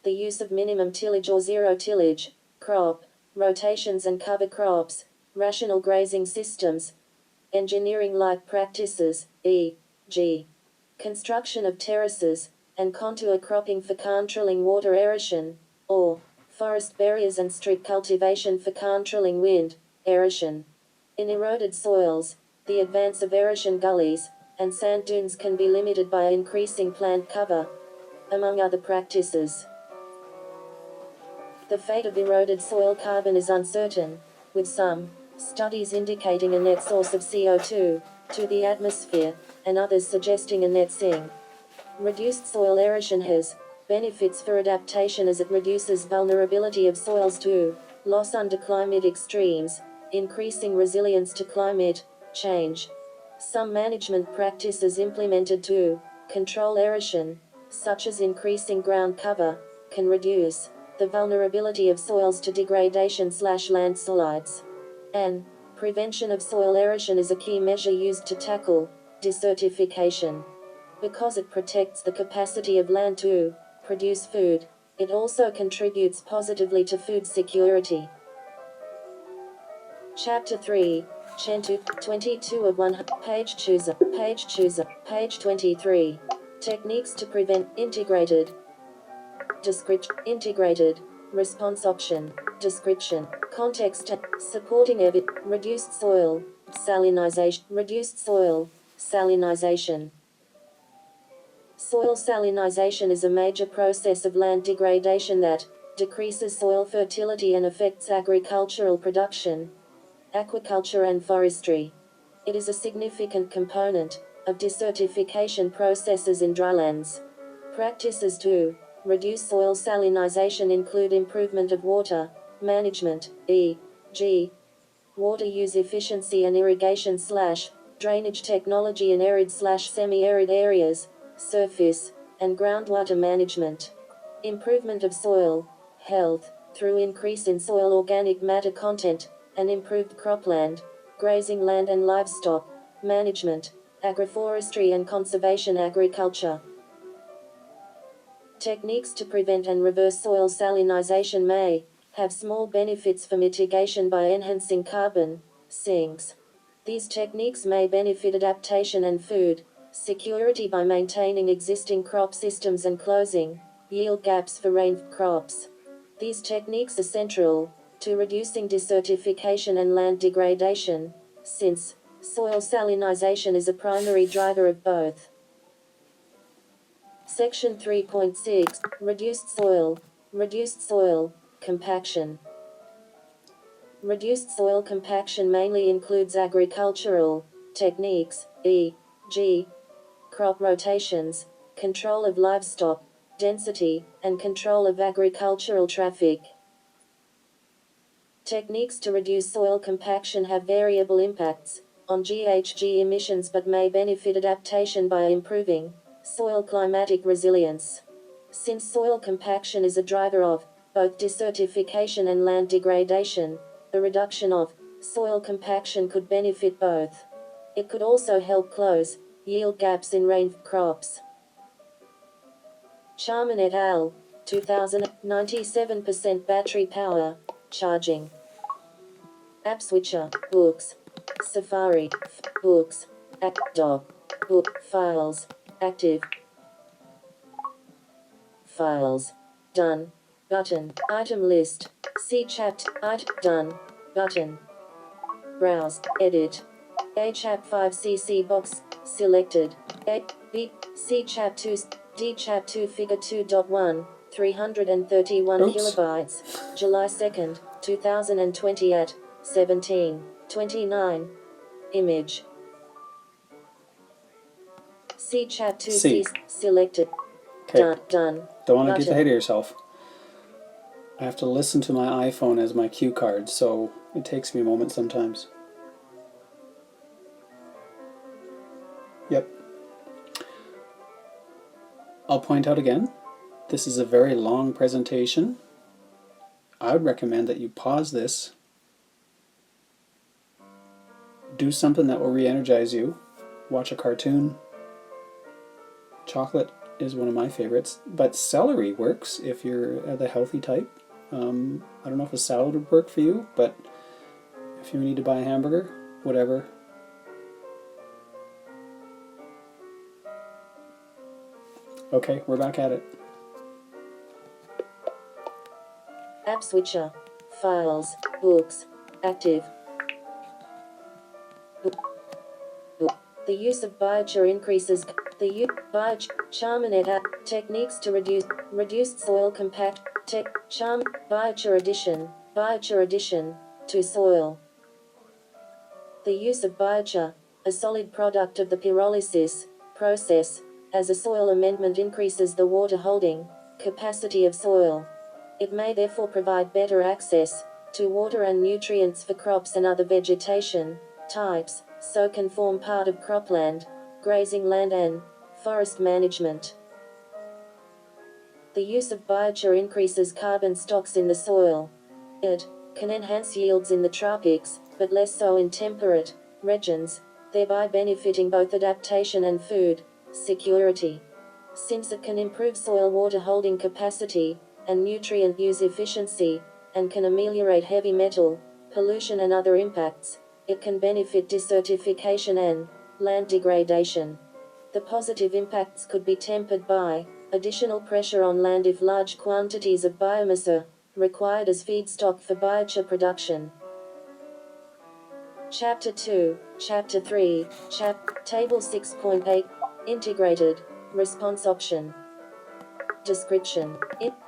the use of minimum tillage or zero tillage, crop rotations and cover crops, rational grazing systems, engineering-like practices, e.g., construction of terraces, and contour cropping for controlling water erosion, or forest barriers and strip cultivation for controlling wind erosion. In eroded soils, the advance of erosion gullies and sand dunes can be limited by increasing plant cover, among other practices. The fate of eroded soil carbon is uncertain, with some studies indicating a net source of CO2 to the atmosphere, and others suggesting a net sink. Reduced soil erosion has benefits for adaptation as it reduces vulnerability of soils to loss under climate extremes, increasing resilience to climate change. Some management practices implemented to control erosion, such as increasing ground cover, can reduce the vulnerability of soils to degradation/landslides. And prevention of soil erosion is a key measure used to tackle desertification. Because it protects the capacity of land to produce food, it also contributes positively to food security. Chapter 3, Chentu, 22 of 1, page chooser, page 23. Techniques to prevent integrated. Description, integrated, response option, description, context, supporting reduced soil, salinization. Soil salinization is a major process of land degradation that decreases soil fertility and affects agricultural production, aquaculture and forestry. It is a significant component of desertification processes in drylands. Practices to reduce soil salinization include improvement of water management, e.g., water use efficiency and irrigation/drainage technology in arid/semi-arid areas, surface and groundwater management. Improvement of soil health through increase in soil organic matter content and improved cropland, grazing land and livestock management, agroforestry and conservation agriculture. Techniques to prevent and reverse soil salinization may have small benefits for mitigation by enhancing carbon sinks. These techniques may benefit adaptation and food security by maintaining existing crop systems and closing yield gaps for rain crops. These techniques are central to reducing desertification and land degradation, since soil salinization is a primary driver of both. Section 3.6 Reduced soil compaction. Reduced soil compaction mainly includes agricultural techniques, e.g., crop rotations, control of livestock density, and control of agricultural traffic. Techniques to reduce soil compaction have variable impacts on GHG emissions but may benefit adaptation by improving soil climatic resilience. Since soil compaction is a driver of both desertification and land degradation, a reduction of soil compaction could benefit both. It could also help close yield gaps in rain crops. Charman et al. 2000, 97% battery power charging. App switcher, books, Safari, books, doc, book, files, active, files, done, button, item list, see chat, done, button, browse, edit, A chap 5cc box, selected, A, B, C chap 2, D chap 2 figure 2.1, 331 kilobytes, July 2nd, 2020 at 17:29. Image. C chat 2 C selected. Okay. Done. Don't want to get ahead of yourself. I have to listen to my iPhone as my cue card, so it takes me a moment sometimes. Yep. I'll point out again, this is a very long presentation. I would recommend that you pause this, do something that will re-energize you, watch a cartoon. Chocolate is one of my favorites, but celery works if you're the healthy type. I don't know if a salad would work for you, but if you need to buy a hamburger, whatever. Okay, we're back at it. App switcher, files, books, active. The use of biochar increases the Charman et al. Techniques to reduced soil compact biochar addition to soil. The use of biochar, a solid product of the pyrolysis process, as a soil amendment increases the water holding capacity of soil. It may therefore provide better access to water and nutrients for crops and other vegetation types, so can form part of cropland, grazing land and forest management. The use of biochar increases carbon stocks in the soil. It can enhance yields in the tropics, but less so in temperate regions, thereby benefiting both adaptation and food security. Since it can improve soil water holding capacity and nutrient use efficiency, and can ameliorate heavy metal pollution and other impacts, it can benefit desertification and land degradation. The positive impacts could be tempered by additional pressure on land if large quantities of biomass are required as feedstock for biochar production. Chapter 2, Chapter 3, Table 6.8, Integrated Response Option. Description.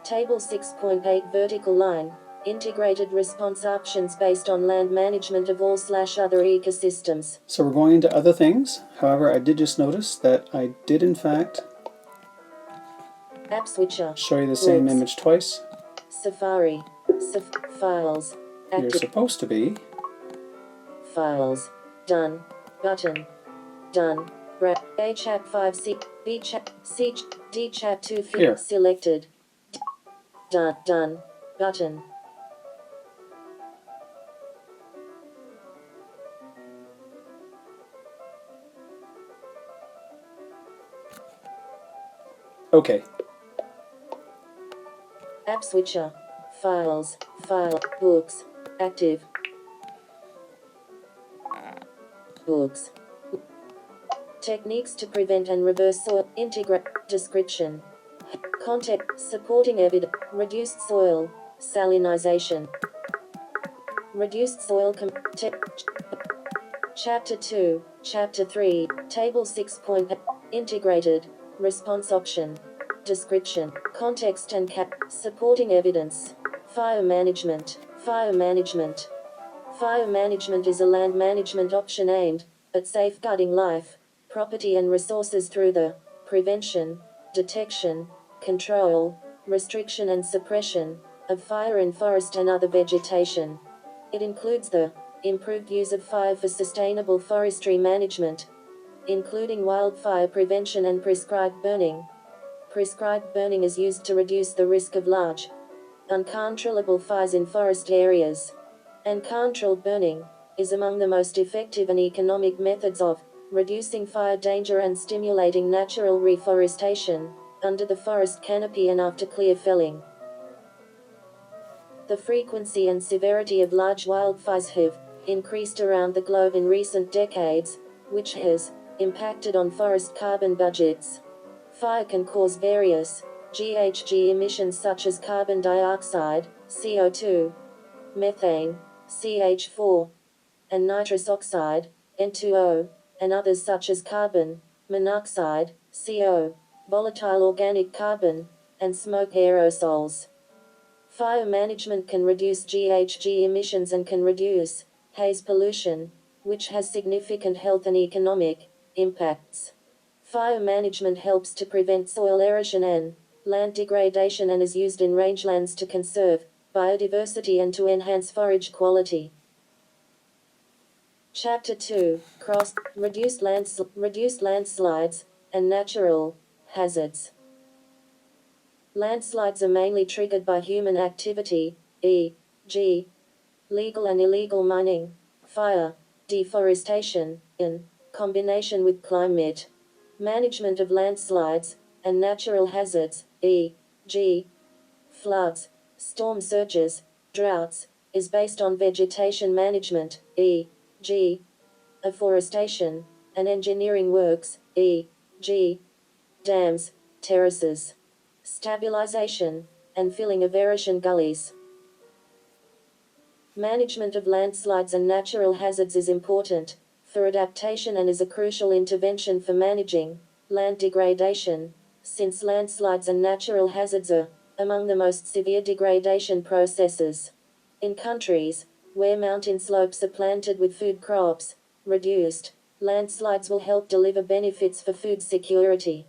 Table 6.8 Vertical line, integrated response options based on land management of all/other ecosystems. So we're going into other things. However, I did just notice that I did in fact App switcher. Show you the same image twice. Safari. Files. You're supposed to be. Files. Done. Button. Done. A chap 5C. B chap C D chap 2 Here. Selected. Done. Button. Okay. App switcher. Files. File. Books. Active. Books. Techniques to prevent and reverse soil. Integrate. Description. Context. Supporting evidence. Reduced soil. Salinization. Reduced soil. Chapter 2. Chapter 3. Table 6. Integrated. Response option. Description. Context and supporting evidence. Fire management. Fire management. Fire management is a land management option aimed at safeguarding life, property and resources through the prevention, detection, control, restriction and suppression of fire in forest and other vegetation. It includes the improved use of fire for sustainable forestry management, including wildfire prevention and prescribed burning. Prescribed burning is used to reduce the risk of large, uncontrollable fires in forest areas. Uncontrolled burning is among the most effective and economic methods of reducing fire danger and stimulating natural reforestation under the forest canopy and after clear felling. The frequency and severity of large wildfires have increased around the globe in recent decades, which has impacted on forest carbon budgets. Fire can cause various GHG emissions such as carbon dioxide, CO2, methane, CH4, and nitrous oxide, N2O, and others such as carbon monoxide, CO, volatile organic carbon, and smoke aerosols. Fire management can reduce GHG emissions and can reduce haze pollution, which has significant health and economic impacts. Fire management helps to prevent soil erosion and land degradation and is used in rangelands to conserve biodiversity and to enhance forage quality. Chapter 2. Reduced landslides and natural hazards. Landslides are mainly triggered by human activity, e.g., legal and illegal mining, fire, deforestation, in combination with climate. Management of landslides and natural hazards, e.g., floods, storm surges, droughts, is based on vegetation management, e.g., afforestation, and engineering works, e.g., dams, terraces, stabilization, and filling of erosion gullies. Management of landslides and natural hazards is important for adaptation and is a crucial intervention for managing land degradation, since landslides and natural hazards are among the most severe degradation processes. In countries where mountain slopes are planted with food crops, reduced landslides will help deliver benefits for food security.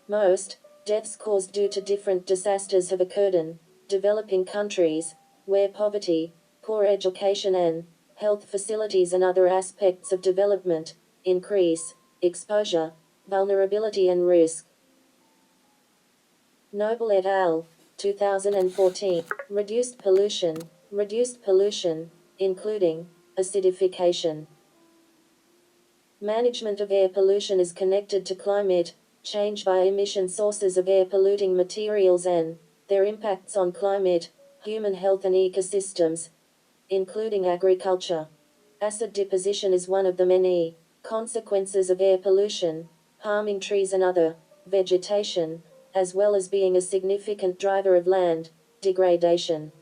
Most deaths caused due to different disasters have occurred in developing countries, where poverty, poor education and health facilities and other aspects of development increase exposure, vulnerability and risk. Noble et al., 2014. Reduced pollution, including acidification. Management of air pollution is connected to climate change by emission sources of air polluting materials and their impacts on climate, human health and ecosystems, including agriculture. Acid deposition is one of the many consequences of air pollution, harming trees and other vegetation, as well as being a significant driver of land degradation.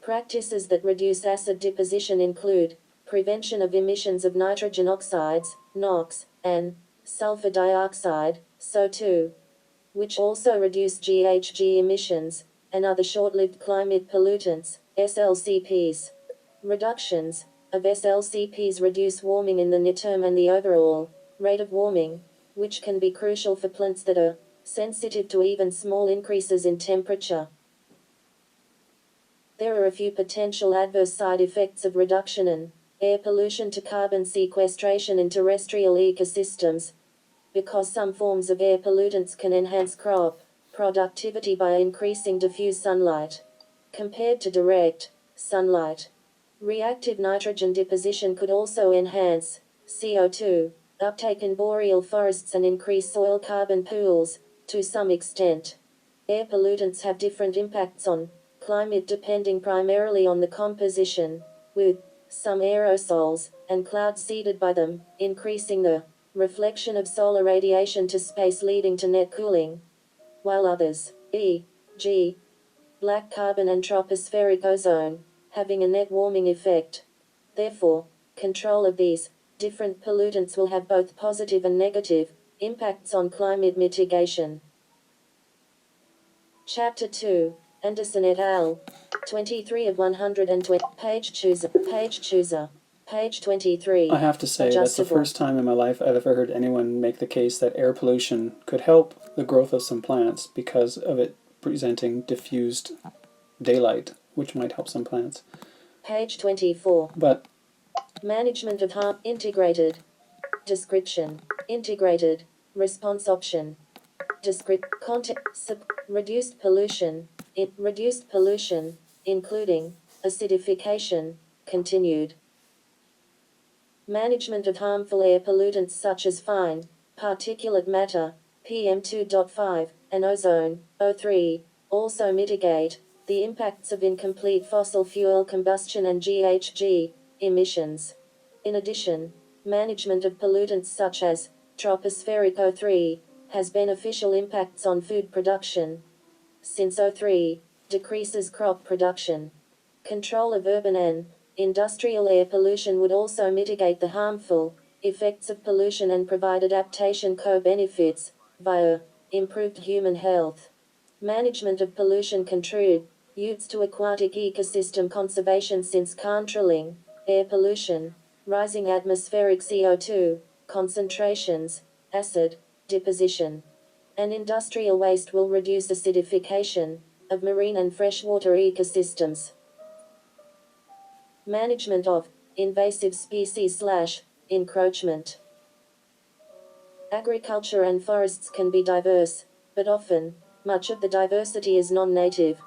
Practices that reduce acid deposition include prevention of emissions of nitrogen oxides, NOx, and sulfur dioxide, SO2, which also reduce GHG emissions, and other short-lived climate pollutants, SLCPs. Reductions of SLCPs reduce warming in the near term and the overall rate of warming, which can be crucial for plants that are sensitive to even small increases in temperature. There are a few potential adverse side effects of reduction in air pollution to carbon sequestration in terrestrial ecosystems, because some forms of air pollutants can enhance crop productivity by increasing diffuse sunlight compared to direct sunlight. Reactive nitrogen deposition could also enhance CO2 uptake in boreal forests and increase soil carbon pools to some extent. Air pollutants have different impacts on climate depending primarily on the composition, with some aerosols and clouds seeded by them, increasing the reflection of solar radiation to space leading to net cooling, while others, e.g., black carbon and tropospheric ozone, having a net warming effect. Therefore, control of these different pollutants will have both positive and negative impacts on climate mitigation. Chapter 2, Anderson et al., 23 of 120, page chooser, page 23. I have to say, that's the first time in my life I've ever heard anyone make the case that air pollution could help the growth of some plants because of it presenting diffused daylight, which might help some plants. Page 24. But management of harm, integrated. Description, integrated. Response option. Reduced pollution, including acidification, continued. Management of harmful air pollutants such as fine particulate matter, PM2.5, and ozone, O3, also mitigate the impacts of incomplete fossil fuel combustion and GHG emissions. In addition, management of pollutants such as tropospheric O3 has beneficial impacts on food production, since O3 decreases crop production. Control of urban and industrial air pollution would also mitigate the harmful effects of pollution and provide adaptation co-benefits via improved human health. Management of pollution contributes to aquatic ecosystem conservation since controlling air pollution, rising atmospheric CO2 concentrations, acid deposition, and industrial waste will reduce acidification of marine and freshwater ecosystems. Management of invasive species / encroachment. Agriculture and forests can be diverse, but often, much of the diversity is non-native.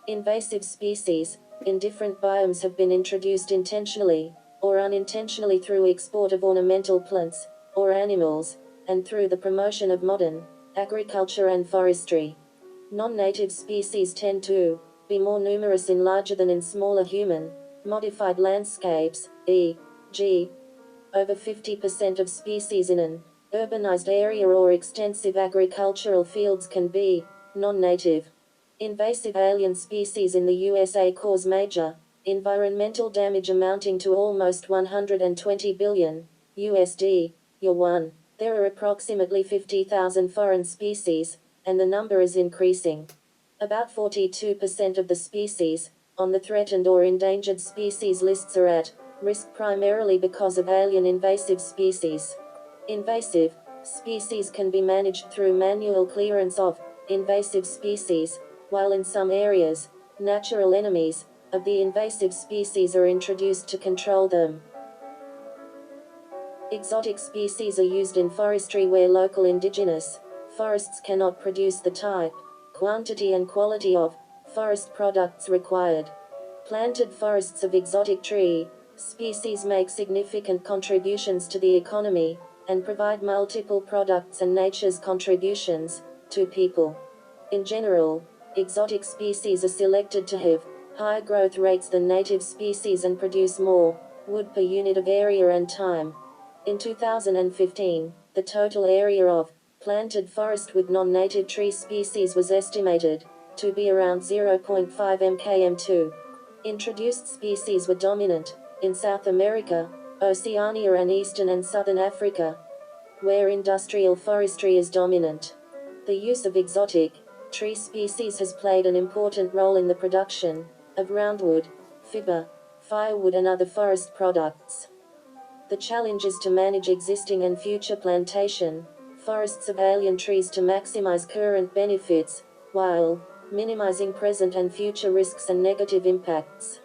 Invasive species in different biomes have been introduced intentionally or unintentionally through export of ornamental plants or animals, and through the promotion of modern agriculture and forestry. Non-native species tend to be more numerous in larger than in smaller human-modified landscapes, e.g., over 50% of species in an urbanized area or extensive agricultural fields can be non-native. Invasive alien species in the USA cause major environmental damage amounting to almost $120 billion USD, year 1. There are approximately 50,000 foreign species, and the number is increasing. About 42% of the species on the threatened or endangered species lists are at risk primarily because of alien invasive species. Invasive species can be managed through manual clearance of invasive species, while in some areas, natural enemies of the invasive species are introduced to control them. Exotic species are used in forestry where local indigenous forests cannot produce the type, quantity and quality of forest products required. Planted forests of exotic tree species make significant contributions to the economy and provide multiple products and nature's contributions to people. In general, exotic species are selected to have higher growth rates than native species and produce more wood per unit of area and time. In 2015, the total area of planted forest with non-native tree species was estimated to be around 0.5 mkm2. Introduced species were dominant in South America, Oceania and Eastern and Southern Africa, where industrial forestry is dominant. The use of exotic tree species has played an important role in the production of roundwood, fibber, firewood and other forest products. The challenge is to manage existing and future plantation forests of alien trees to maximize current benefits, while minimizing present and future risks and negative impacts,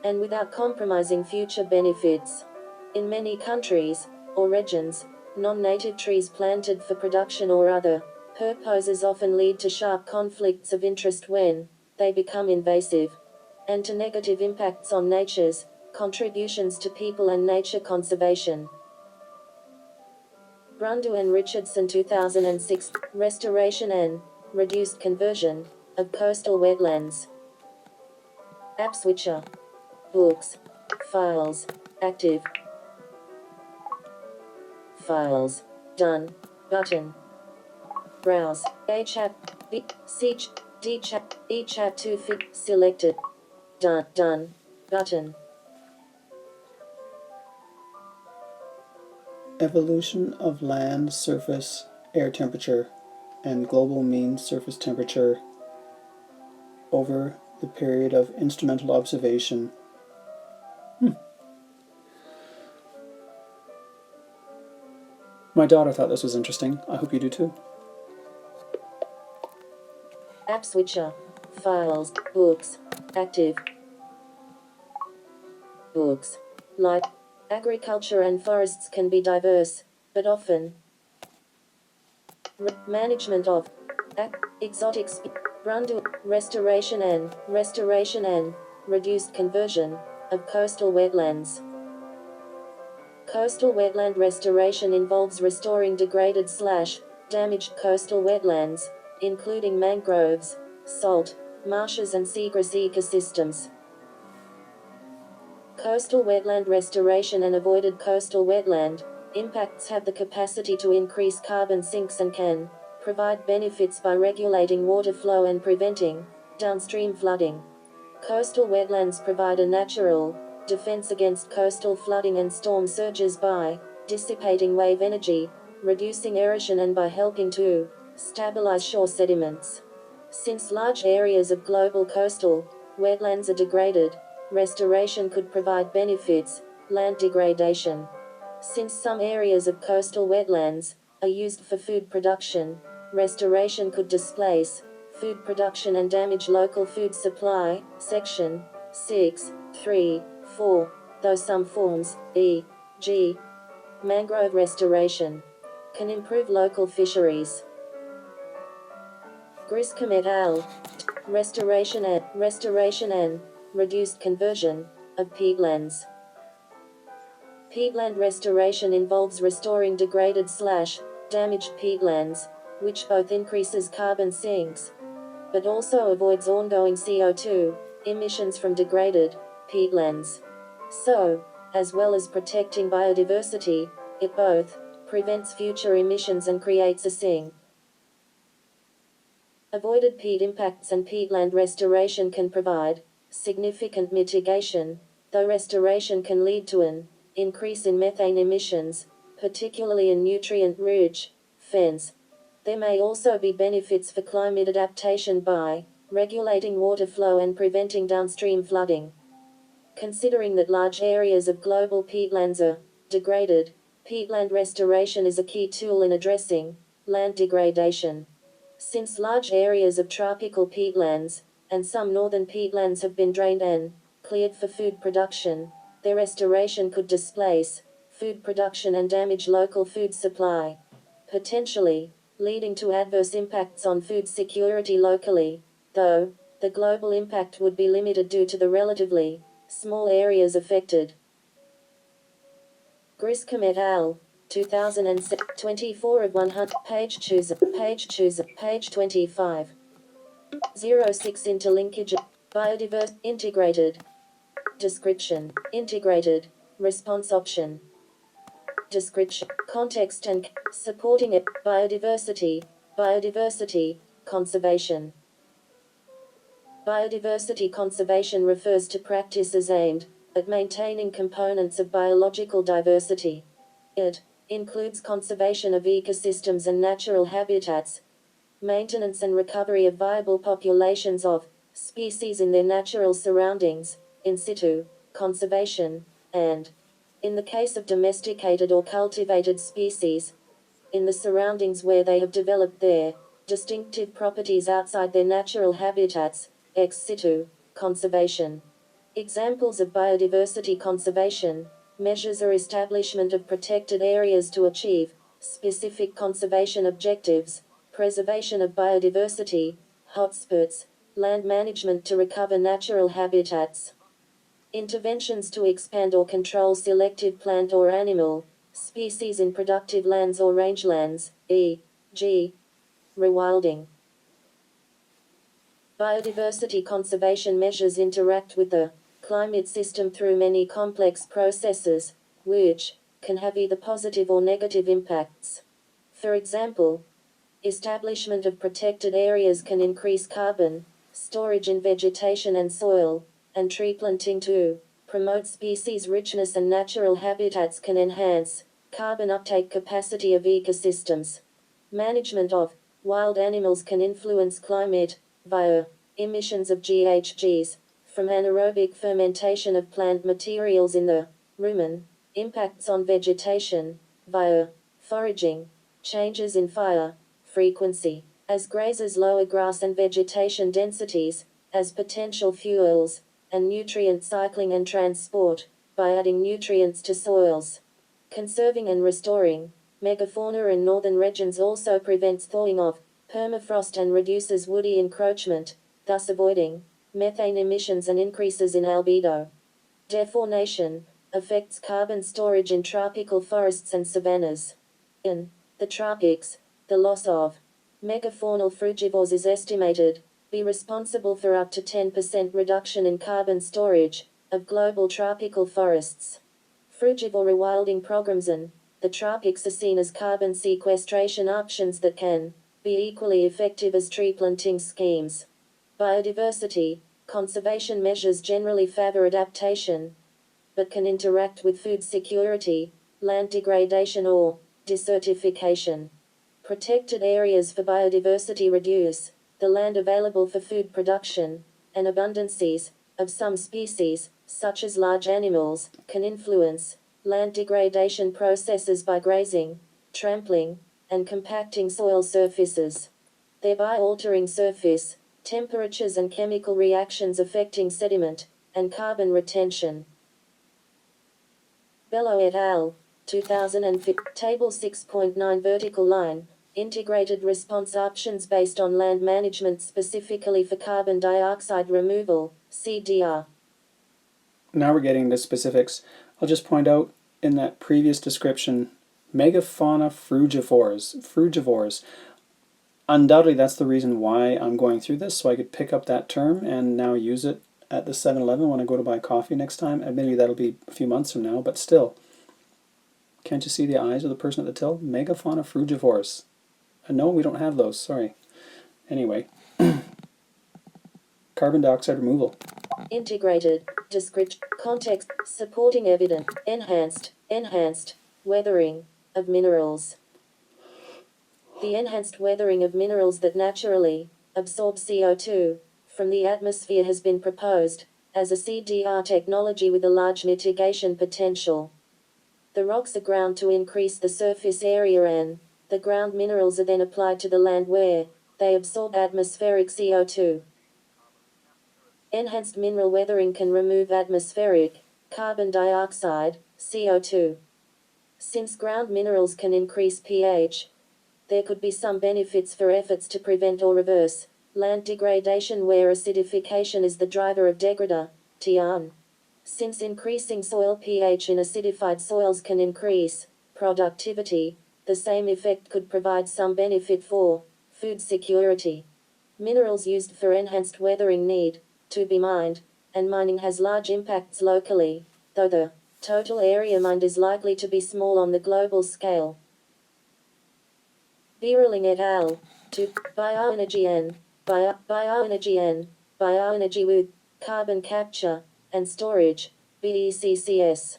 and without compromising future benefits. In many countries or regions, non-native trees planted for production or other purposes often lead to sharp conflicts of interest when they become invasive, and to negative impacts on nature's contributions to people and nature conservation. Brundu and Richardson 2006, Restoration and Reduced Conversion of Coastal Wetlands. App switcher. Books. Files. Active. Files. Done. Button. Browse. A chat. B. C. D chat. E chat 2 fit. Selected. Done. Done. Button. Evolution of land surface air temperature and global mean surface temperature over the period of instrumental observation. My daughter thought this was interesting. I hope you do too. App switcher. Files. Books. Active. Books. Like agriculture and forests can be diverse, but often management of exotics, Brundu, restoration and reduced conversion of coastal wetlands. Coastal wetland restoration involves restoring degraded/damaged coastal wetlands, including mangroves, salt, marshes and seagrass ecosystems. Coastal wetland restoration and avoided coastal wetland impacts have the capacity to increase carbon sinks and can provide benefits by regulating water flow and preventing downstream flooding. Coastal wetlands provide a natural defense against coastal flooding and storm surges by dissipating wave energy, reducing erosion and by helping to stabilize shore sediments. Since large areas of global coastal wetlands are degraded, restoration could provide benefits. Land degradation. Since some areas of coastal wetlands are used for food production, restoration could displace food production and damage local food supply. Section 6.3.4. Though some forms, e.g., mangrove restoration, can improve local fisheries. Griscom et al. Restoration and reduced conversion of peatlands. Peatland restoration involves restoring degraded/damaged peatlands, which both increases carbon sinks, but also avoids ongoing CO2 emissions from degraded peatlands. So, as well as protecting biodiversity, it both prevents future emissions and creates a sink. Avoided peat impacts and peatland restoration can provide significant mitigation, though restoration can lead to an increase in methane emissions, particularly in nutrient-rich fens. There may also be benefits for climate adaptation by regulating water flow and preventing downstream flooding. Considering that large areas of global peatlands are degraded, peatland restoration is a key tool in addressing land degradation. Since large areas of tropical peatlands and some northern peatlands have been drained and cleared for food production, their restoration could displace food production and damage local food supply, potentially leading to adverse impacts on food security locally, though the global impact would be limited due to the relatively small areas affected. Griscom et al. 2024 of 100, page 25. 06 Interlinkage. Biodiverse. Integrated. Description. Integrated. Response option. Description. Context and supporting it. Biodiversity. Conservation. Biodiversity conservation refers to practices aimed at maintaining components of biological diversity. It includes conservation of ecosystems and natural habitats, maintenance and recovery of viable populations of species in their natural surroundings, in situ conservation, and, in the case of domesticated or cultivated species, in the surroundings where they have developed their distinctive properties outside their natural habitats, ex situ conservation. Examples of biodiversity conservation measures are establishment of protected areas to achieve specific conservation objectives, preservation of biodiversity, hotspots, land management to recover natural habitats, interventions to expand or control selected plant or animal species in productive lands or rangelands, e.g., rewilding. Biodiversity conservation measures interact with the climate system through many complex processes, which can have either positive or negative impacts. For example, establishment of protected areas can increase carbon storage in vegetation and soil, and tree planting to promote species richness and natural habitats can enhance carbon uptake capacity of ecosystems. Management of wild animals can influence climate via emissions of GHGs from anaerobic fermentation of plant materials in the rumen, impacts on vegetation via foraging, changes in fire frequency as grazers lower grass and vegetation densities as potential fuels, and nutrient cycling and transport by adding nutrients to soils. Conserving and restoring megafauna in northern regions also prevents thawing of permafrost and reduces woody encroachment, thus avoiding methane emissions and increases in albedo. Defaunation affects carbon storage in tropical forests and savannas. In the tropics, the loss of megafaunal frugivores is estimated be responsible for up to 10% reduction in carbon storage of global tropical forests. Frugivore rewilding programs in the tropics are seen as carbon sequestration options that can be equally effective as tree planting schemes. Biodiversity conservation measures generally favor adaptation, but can interact with food security, land degradation or desertification. Protected areas for biodiversity reduce the land available for food production, and abundances of some species, such as large animals, can influence land degradation processes by grazing, trampling, and compacting soil surfaces, thereby altering surface temperatures and chemical reactions affecting sediment and carbon retention. Bello et al. 2005. Table 6.9 vertical line. Integrated response options based on land management specifically for carbon dioxide removal, CDR. Now we're getting into specifics. I'll just point out in that previous description, megafauna frugivores. Undoubtedly that's the reason why I'm going through this, so I could pick up that term and now use it at the 7-Eleven when I go to buy coffee next time. Maybe that'll be a few months from now, but still. Can't you see the eyes of the person at the till? Megafauna frugivores. No, we don't have those, sorry. Anyway, carbon dioxide removal. Integrated, description, context, supporting evidence, enhanced, weathering of minerals. The enhanced weathering of minerals that naturally absorb CO2 from the atmosphere has been proposed as a CDR technology with a large mitigation potential. The rocks are ground to increase the surface area and the ground minerals are then applied to the land where they absorb atmospheric CO2. Enhanced mineral weathering can remove atmospheric carbon dioxide, CO2. Since ground minerals can increase pH, there could be some benefits for efforts to prevent or reverse land degradation where acidification is the driver of degradation. Since increasing soil pH in acidified soils can increase productivity, the same effect could provide some benefit for food security. Minerals used for enhanced weathering need to be mined, and mining has large impacts locally, though the total area mined is likely to be small on the global scale. Bierling et al. To bioenergy with carbon capture and storage, BECCS.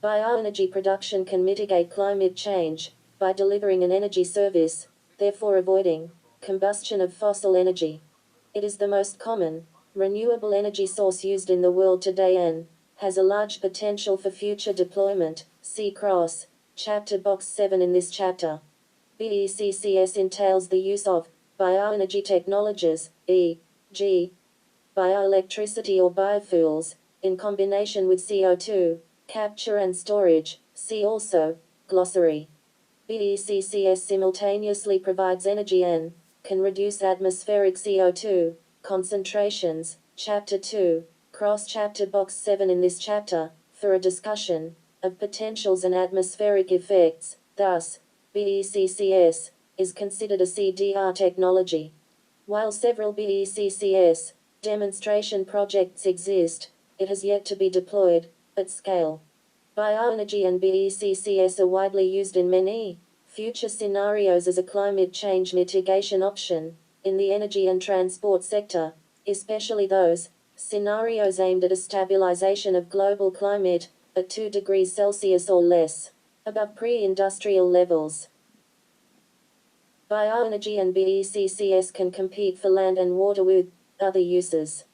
Bioenergy production can mitigate climate change by delivering an energy service, therefore avoiding combustion of fossil energy. It is the most common renewable energy source used in the world today and has a large potential for future deployment. See Cross, chapter box 7 in this chapter. BECCS entails the use of bioenergy technologies, e.g., bioelectricity or biofuels, in combination with CO2 capture and storage. See also glossary. BECCS simultaneously provides energy and can reduce atmospheric CO2 concentrations. Chapter 2, cross chapter box 7 in this chapter, for a discussion of potentials and atmospheric effects. Thus, BECCS is considered a CDR technology. While several BECCS demonstration projects exist, it has yet to be deployed at scale. Bioenergy and BECCS are widely used in many future scenarios as a climate change mitigation option in the energy and transport sector, especially those scenarios aimed at a stabilization of global climate at 2 degrees Celsius or less, above pre-industrial levels. Bioenergy and BECCS can compete for land and water with other uses.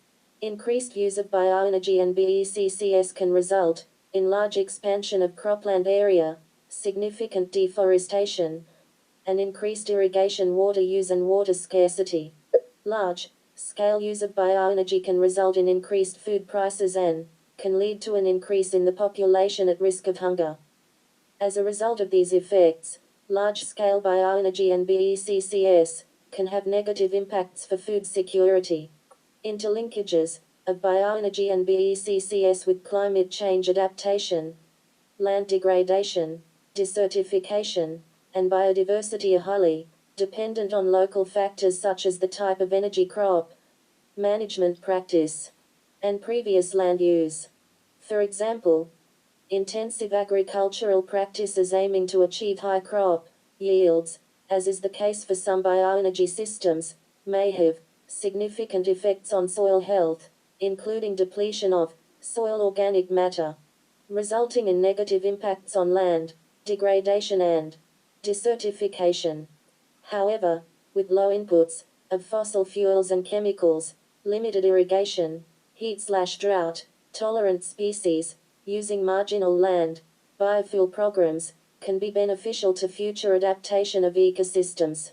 Increased use of bioenergy and BECCS can result in large expansion of cropland area, significant deforestation, and increased irrigation water use and water scarcity. Large-scale use of bioenergy can result in increased food prices and can lead to an increase in the population at risk of hunger. As a result of these effects, large-scale bioenergy and BECCS can have negative impacts for food security. Interlinkages of bioenergy and BECCS with climate change adaptation, land degradation, desertification, and biodiversity are highly dependent on local factors such as the type of energy crop, management practice, and previous land use. For example, intensive agricultural practices aiming to achieve high crop yields, as is the case for some bioenergy systems, may have significant effects on soil health, including depletion of soil organic matter, resulting in negative impacts on land degradation and desertification. However, with low inputs of fossil fuels and chemicals, limited irrigation, heat/drought tolerant species, using marginal land, biofuel programs can be beneficial to future adaptation of ecosystems.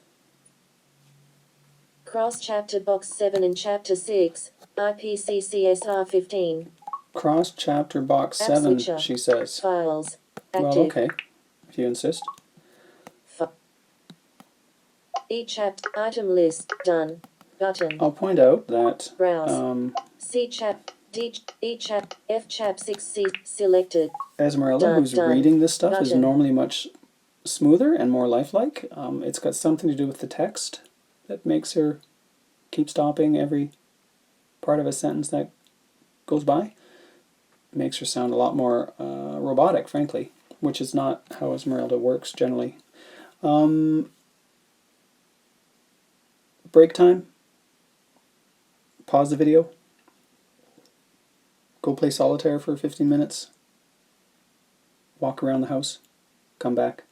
Cross-chapter box 7 in chapter 6, IPCC 15. Cross-chapter box 7, she says. Files. Active. Well, okay, if you insist. E-chapter item list done. Button. I'll point out that browse. C-chap, D-chap, F-chap 6C selected. Esmeralda, who's reading this stuff, button. is normally much smoother and more lifelike. It's got something to do with the text that makes her keep stopping every part of a sentence that goes by. It makes her sound a lot more robotic, frankly, which is not how Esmeralda works generally. Break time. Pause the video. Go play solitaire for 15 minutes. Walk around the house. Come back.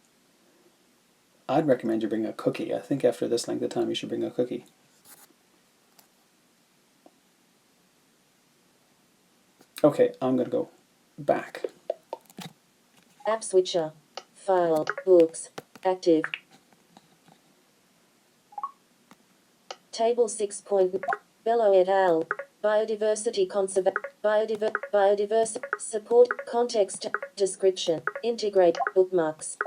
I'd recommend you bring a cookie. I think after this length of time you should bring a cookie. Okay, I'm going to go back. App switcher. File. Books. Active. Table 6. Bello et al. Biodiversity biodiversity support context description integrate bookmarks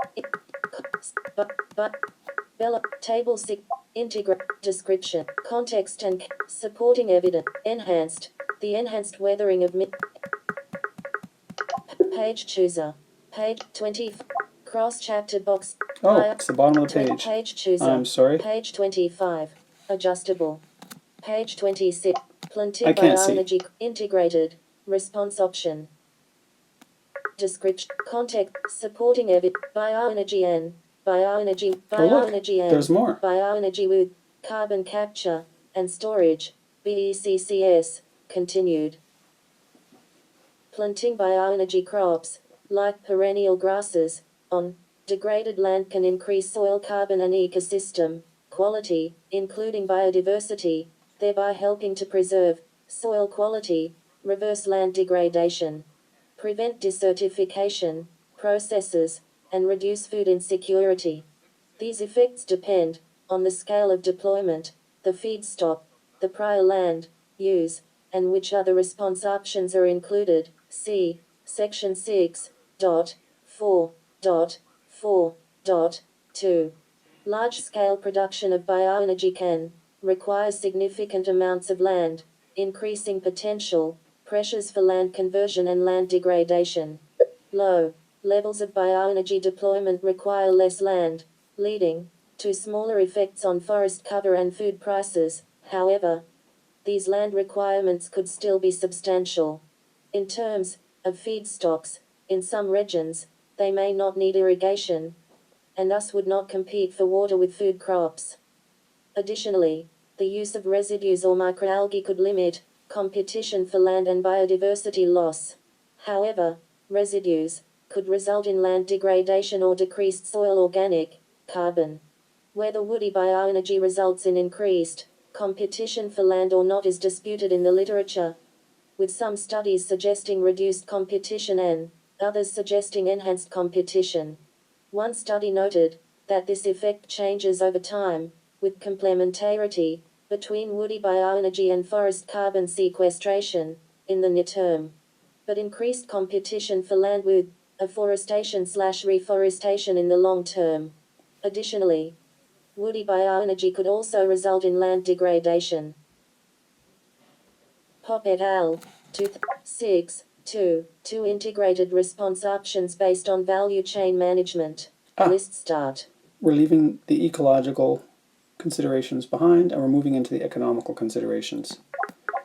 Bello table 6 integrate description context and supporting evidence enhanced the enhanced weathering of page chooser page 20 cross chapter box it's the bottom of the page. Page chooser I'm sorry. page 25 adjustable page 26 Planting I can't bioenergy see. integrated response option. Description context supporting bioenergy and there's more. Bioenergy with carbon capture and storage BECCS continued. Planting bioenergy crops like perennial grasses on degraded land can increase soil carbon and ecosystem quality, including biodiversity, thereby helping to preserve soil quality, reverse land degradation, prevent desertification processes, and reduce food insecurity. These effects depend on the scale of deployment, the feedstock, the prior land use, and which other response options are included. See Section 6.4.4.2. Large-scale production of bioenergy can require significant amounts of land, increasing potential pressures for land conversion and land degradation. Low levels of bioenergy deployment require less land, leading to smaller effects on forest cover and food prices, However, these land requirements could still be substantial. In terms of feedstocks, in some regions, they may not need irrigation, and thus would not compete for water with food crops. Additionally, the use of residues or microalgae could limit competition for land and biodiversity loss. However, residues could result in land degradation or decreased soil organic carbon. Whether woody bioenergy results in increased competition for land or not is disputed in the literature, with some studies suggesting reduced competition and others suggesting enhanced competition. One study noted that this effect changes over time, with complementarity between woody bioenergy and forest carbon sequestration in the near term, but increased competition for land with afforestation/reforestation in the long term. Additionally, woody bioenergy could also result in land degradation. Pop et al. 2006-2 integrated response options based on value chain management. List start. We're leaving the ecological considerations behind and we're moving into the economical considerations.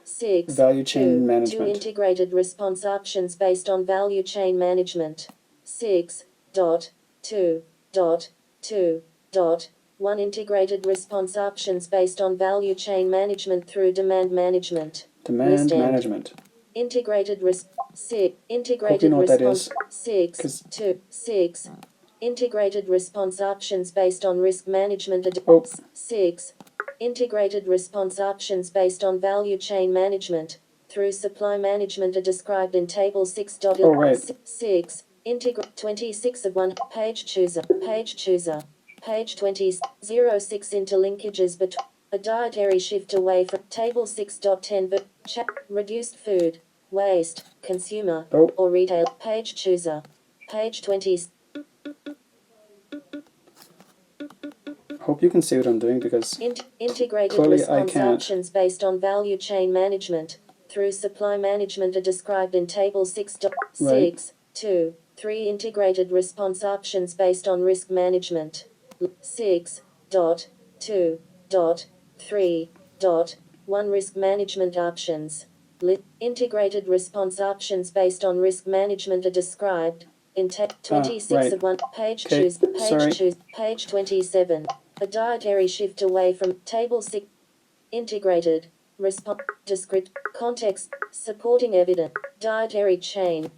6. Value chain management. 2 integrated response options based on value chain management. 6.2.2.1 integrated response options based on value chain management through demand management. Demand management. Integrated response. Hope you know what that is. 6. Integrated response options based on risk management. 6. Integrated response options based on value chain management through supply management are described in Table 6. 6. Integrate 26 of 1. Page chooser. Page 20. 06 interlinkages between a dietary shift away from Table 6.10 but reduced food waste, consumer or retail. Page chooser. Page 20. Hope you can see what I'm doing because integrated clearly response I can't. options based on value chain management through supply management are described in Table 6.6. Right. 2. 3 integrated response options based on risk management. 6.2.3.1 risk management options. Integrated response options based on risk management are described in 26 right. of 1. Page Okay. choose. Page 27. A dietary shift away from Table 6. Integrated response. Descript. Context. Supporting evidence. Dietary change.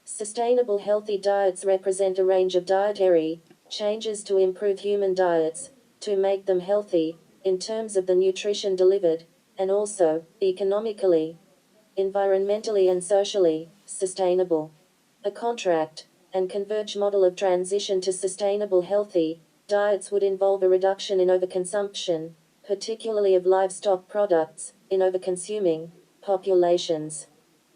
Sustainable healthy diets represent a range of dietary changes to improve human diets, to make them healthy, in terms of the nutrition delivered, and also, economically, environmentally and socially, sustainable. A contract and converge model of transition to sustainable healthy diets would involve a reduction in overconsumption, particularly of livestock products, in overconsuming populations.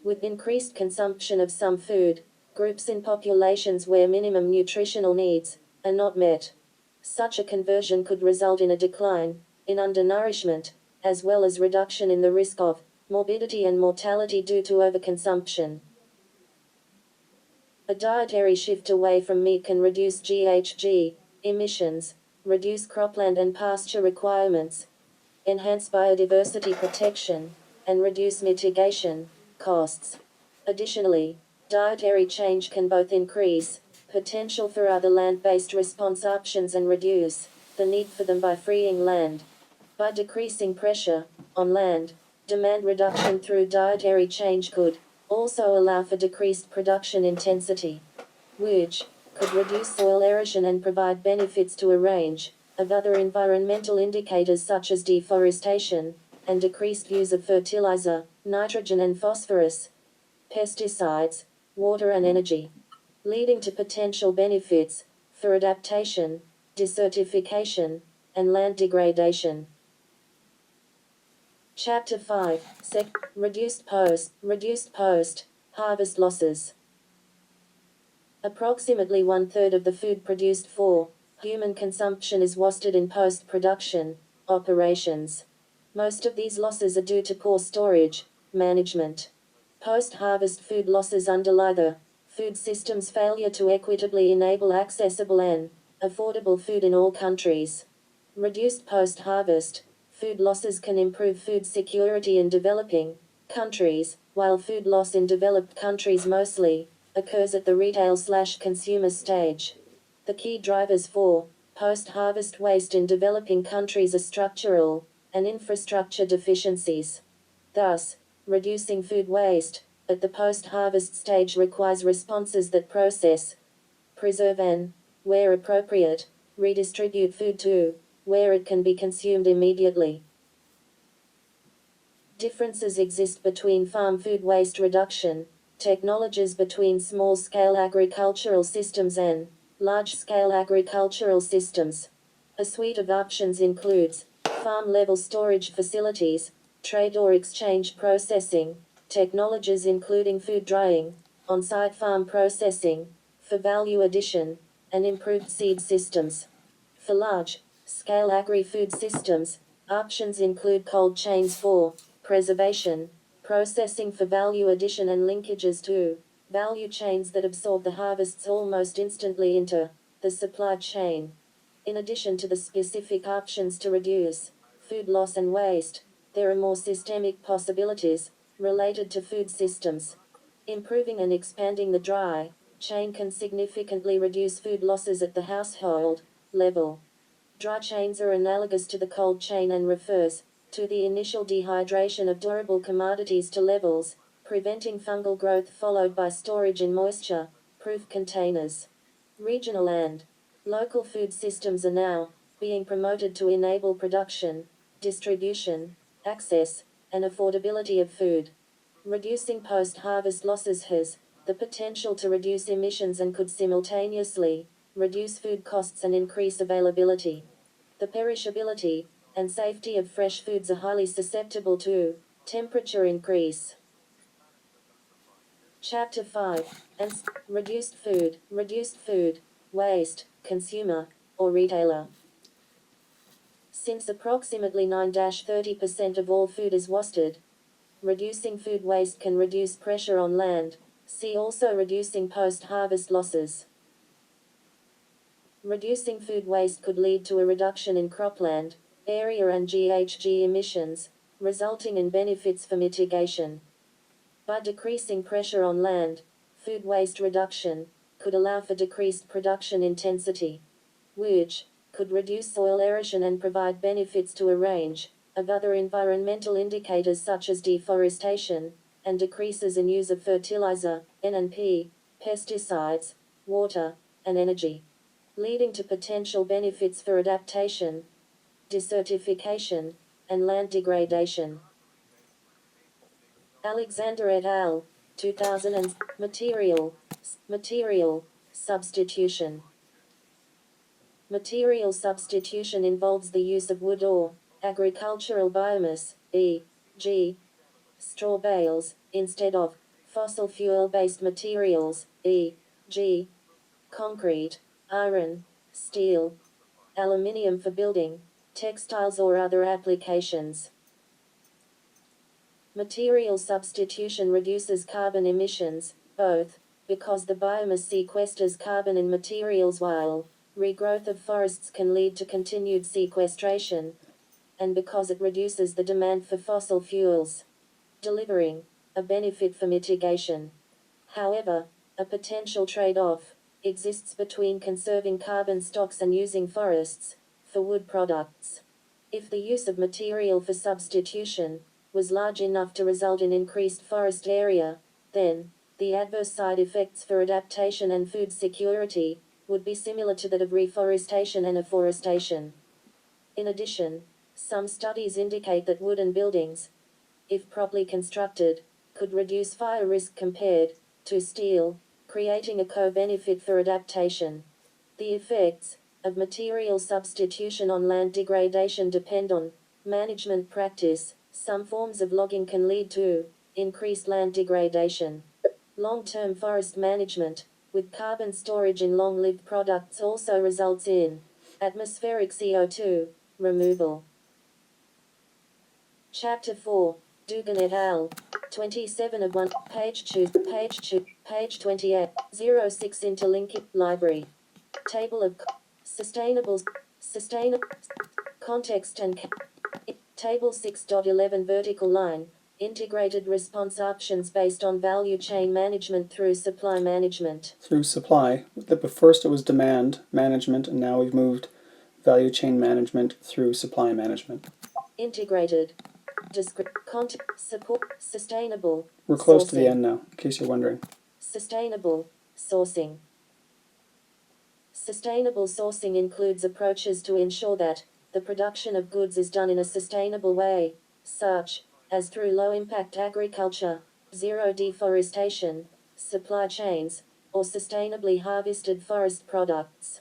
With increased consumption of some food groups in populations where minimum nutritional needs are not met. Such a conversion could result in a decline in undernourishment, as well as reduction in the risk of morbidity and mortality due to overconsumption. A dietary shift away from meat can reduce GHG emissions, reduce cropland and pasture requirements, enhance biodiversity protection, and reduce mitigation costs. Additionally, dietary change can both increase potential for other land-based response options and reduce the need for them by freeing land. By decreasing pressure on land, demand reduction through dietary change could also allow for decreased production intensity, which could reduce soil erosion and provide benefits to a range of other environmental indicators such as deforestation and decreased use of fertilizer, nitrogen and phosphorus, pesticides, water and energy, leading to potential benefits for adaptation, desertification, and land degradation. Chapter 5. Reduced post-harvest losses. Approximately 1/3 of the food produced for human consumption is wasted in post-production operations. Most of these losses are due to poor storage management. Post-harvest food losses underlie the food system's failure to equitably enable accessible and affordable food in all countries. Reduced post-harvest. Food losses can improve food security in developing countries, while food loss in developed countries mostly occurs at the retail/consumer stage. The key drivers for post-harvest waste in developing countries are structural and infrastructure deficiencies. Thus, reducing food waste at the post-harvest stage requires responses that process, preserve and, where appropriate, redistribute food to where it can be consumed immediately. Differences exist between farm food waste reduction technologies between small-scale agricultural systems and large-scale agricultural systems. A suite of options includes farm-level storage facilities, trade or exchange processing, technologies including food drying, on-site farm processing, for value addition, and improved seed systems. For large-scale agri-food systems, options include cold chains for preservation, processing for value addition and linkages to value chains that absorb the harvests almost instantly into the supply chain. In addition to the specific options to reduce food loss and waste, there are more systemic possibilities related to food systems. Improving and expanding the dry chain can significantly reduce food losses at the household level. Dry chains are analogous to the cold chain and refers to the initial dehydration of durable commodities to levels, preventing fungal growth followed by storage in moisture-proof containers. Regional and local food systems are now being promoted to enable production, distribution, access, and affordability of food. Reducing post-harvest losses has the potential to reduce emissions and could simultaneously reduce food costs and increase availability. The perishability and safety of fresh foods are highly susceptible to temperature increase. Chapter 5. Reduced food waste, consumer, or retailer. Since approximately 9-30% of all food is wasted, reducing food waste can reduce pressure on land. See also reducing post-harvest losses. Reducing food waste could lead to a reduction in cropland area and GHG emissions, resulting in benefits for mitigation. By decreasing pressure on land, food waste reduction could allow for decreased production intensity, which could reduce soil erosion and provide benefits to a range of other environmental indicators such as deforestation, and decreases in use of fertilizer, N&P, pesticides, water, and energy, leading to potential benefits for adaptation, desertification, and land degradation. Alexander et al., 2000. Material substitution. Material substitution involves the use of wood or agricultural biomass, e.g., straw bales, instead of fossil fuel-based materials, e.g., concrete, iron, steel, aluminium for building, textiles or other applications. Material substitution reduces carbon emissions, both because the biomass sequesters carbon in materials while regrowth of forests can lead to continued sequestration, and because it reduces the demand for fossil fuels, delivering a benefit for mitigation. However, a potential trade-off exists between conserving carbon stocks and using forests for wood products. If the use of material for substitution was large enough to result in increased forest area, then the adverse side effects for adaptation and food security would be similar to that of reforestation and afforestation. In addition, some studies indicate that wooden buildings, if properly constructed, could reduce fire risk compared to steel, creating a co-benefit for adaptation. The effects of material substitution on land degradation depend on management practice. Some forms of logging can lead to increased land degradation. Long-term forest management, with carbon storage in long-lived products, also results in atmospheric CO2 removal. Chapter 4. Dugan et al. 27 of 1. Page 28. 06 Interlinked Library. Table of sustainable Context and Table 6.11 vertical line, integrated response options based on value chain management through supply management. Through supply. But first it was demand management, and now we've moved value chain management through supply management. Integrated. Support. Sustainable. We're close sourcing. to the end now, in case you're wondering. Sustainable sourcing. Sustainable sourcing includes approaches to ensure that the production of goods is done in a sustainable way, such as through low-impact agriculture, zero deforestation, supply chains, or sustainably harvested forest products.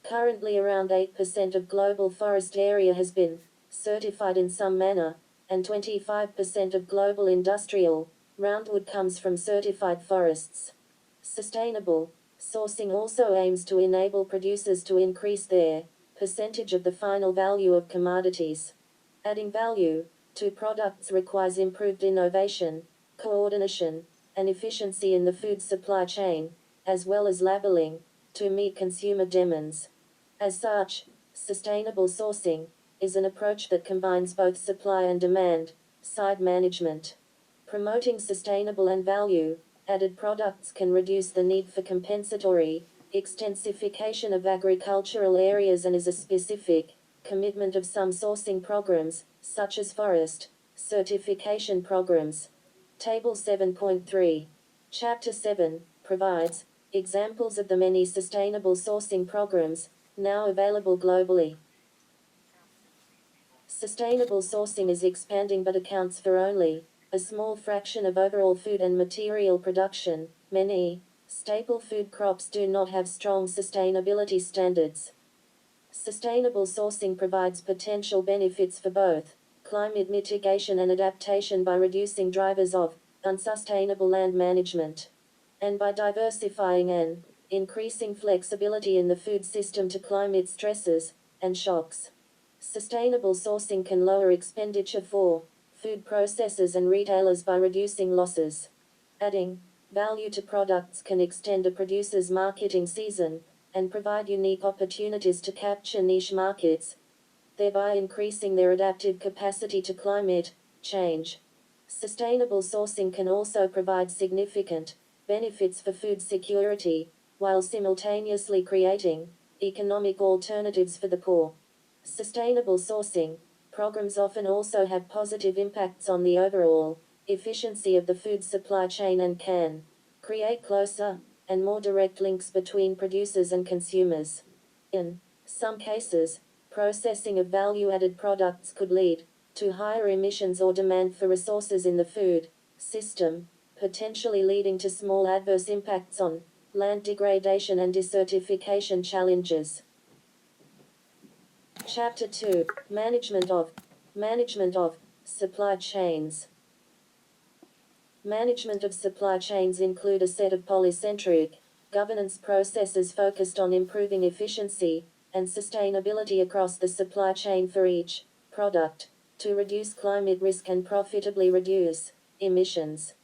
Currently around 8% of global forest area has been certified in some manner, and 25% of global industrial roundwood comes from certified forests. Sustainable sourcing also aims to enable producers to increase their percentage of the final value of commodities. Adding value to products requires improved innovation, coordination, and efficiency in the food supply chain, as well as labeling, to meet consumer demands. As such, sustainable sourcing is an approach that combines both supply and demand side management. Promoting sustainable and value-added products can reduce the need for compensatory extensification of agricultural areas and is a specific commitment of some sourcing programs, such as forest certification programs. Table 7.3. Chapter 7 provides examples of the many sustainable sourcing programs now available globally. Sustainable sourcing is expanding but accounts for only a small fraction of overall food and material production. Many staple food crops do not have strong sustainability standards. Sustainable sourcing provides potential benefits for both climate mitigation and adaptation by reducing drivers of unsustainable land management, and by diversifying and increasing flexibility in the food system to climate stresses and shocks. Sustainable sourcing can lower expenditure for food processors and retailers by reducing losses. Adding value to products can extend a producer's marketing season and provide unique opportunities to capture niche markets, thereby increasing their adaptive capacity to climate change. Sustainable sourcing can also provide significant benefits for food security, while simultaneously creating economic alternatives for the poor. Sustainable sourcing programs often also have positive impacts on the overall efficiency of the food supply chain and can create closer and more direct links between producers and consumers. In some cases, processing of value-added products could lead to higher emissions or demand for resources in the food system, potentially leading to small adverse impacts on land degradation and desertification challenges. Chapter 2. Management of supply chains. Management of supply chains include a set of polycentric governance processes focused on improving efficiency and sustainability across the supply chain for each product, to reduce climate risk and profitably reduce emissions.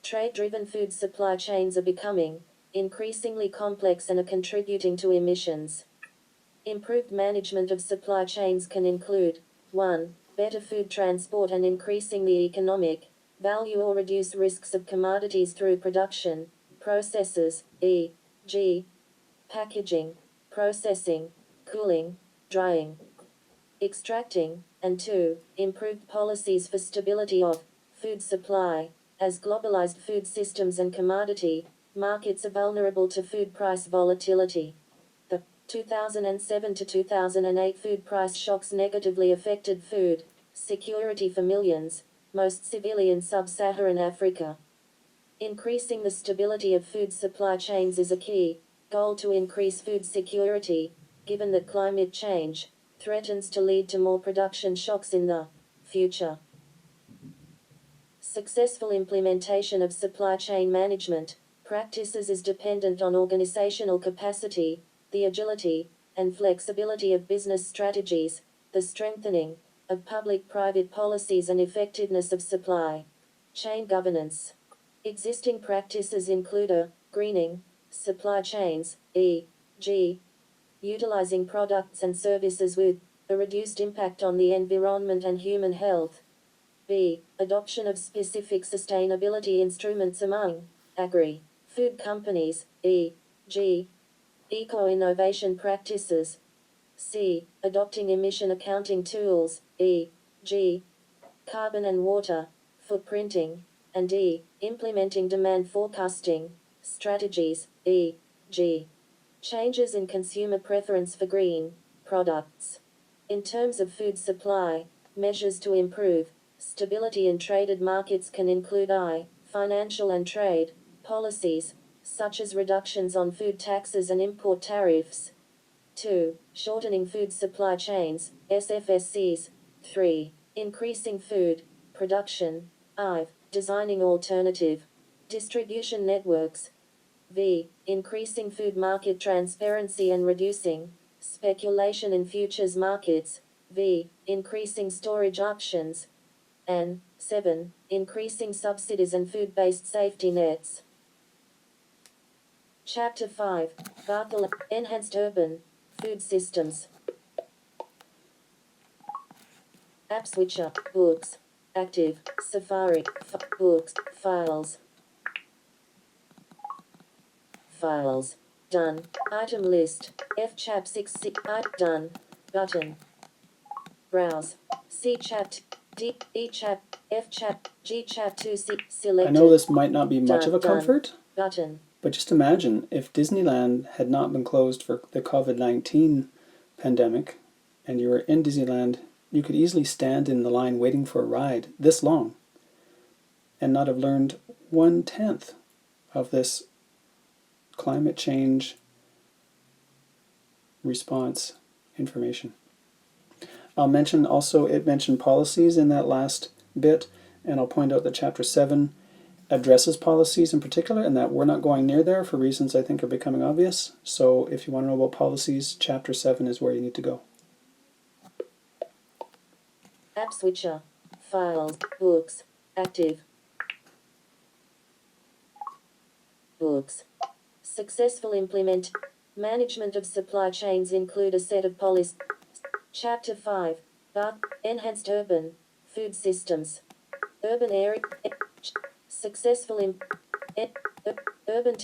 Trade-driven food supply chains are becoming increasingly complex and are contributing to emissions. Improved management of supply chains can include 1. Better food transport and increasing the economic value or reduce risks of commodities through production processes, e.g., packaging, processing, cooling, drying, extracting, and 2. Improved policies for stability of food supply, as globalized food systems and commodity markets are vulnerable to food price volatility. 2007 to 2008 food price shocks negatively affected food security for millions, most severely in sub-Saharan Africa. Increasing the stability of food supply chains is a key goal to increase food security, given that climate change threatens to lead to more production shocks in the future. Successful implementation of supply chain management practices is dependent on organizational capacity, the agility and flexibility of business strategies, the strengthening of public-private policies and effectiveness of supply chain governance. Existing practices include a greening supply chains, e.g., utilizing products and services with A reduced impact on the environment and human health. B. Adoption of specific sustainability instruments among agri-food companies, e.g. eco-innovation practices. C. Adopting emission accounting tools, e.g. carbon and water footprinting. And D. Implementing demand forecasting strategies, e.g. changes in consumer preference for green products. In terms of food supply, measures to improve stability in traded markets can include financial and trade policies, such as reductions on food taxes and import tariffs. 2. Shortening food supply chains, SFSCs. 3. Increasing food production, designing alternative distribution networks. V. Increasing food market transparency and reducing speculation in futures markets. V. Increasing storage options. And 7. Increasing subsidies and food-based safety nets. Chapter 5. Barthel, Enhanced Urban Food Systems. App Switcher, Books, Active, Safari, Books, Files. Files. Done. Item list. F chap 6 done. Button. Browse. C chap D E chap F chap G chap 2 C selected. I know this might not be much of a done. comfort, Button. but just imagine if Disneyland had not been closed for the COVID-19 pandemic and you were in Disneyland, you could easily stand in the line waiting for a ride this long and not have learned 1/10 of this climate change response information. I'll mention also, it mentioned policies in that last bit, and I'll point out that Chapter 7 addresses policies in particular, and that we're not going near there for reasons I think are becoming obvious. So if you want to know about policies, Chapter 7 is where you need to go. App Switcher. Files. Books. Active. Books. Successful implement. Management of supply chains include a set of policies. Chapter 5. Enhanced Urban Food Systems. Urban Area. Successful Urban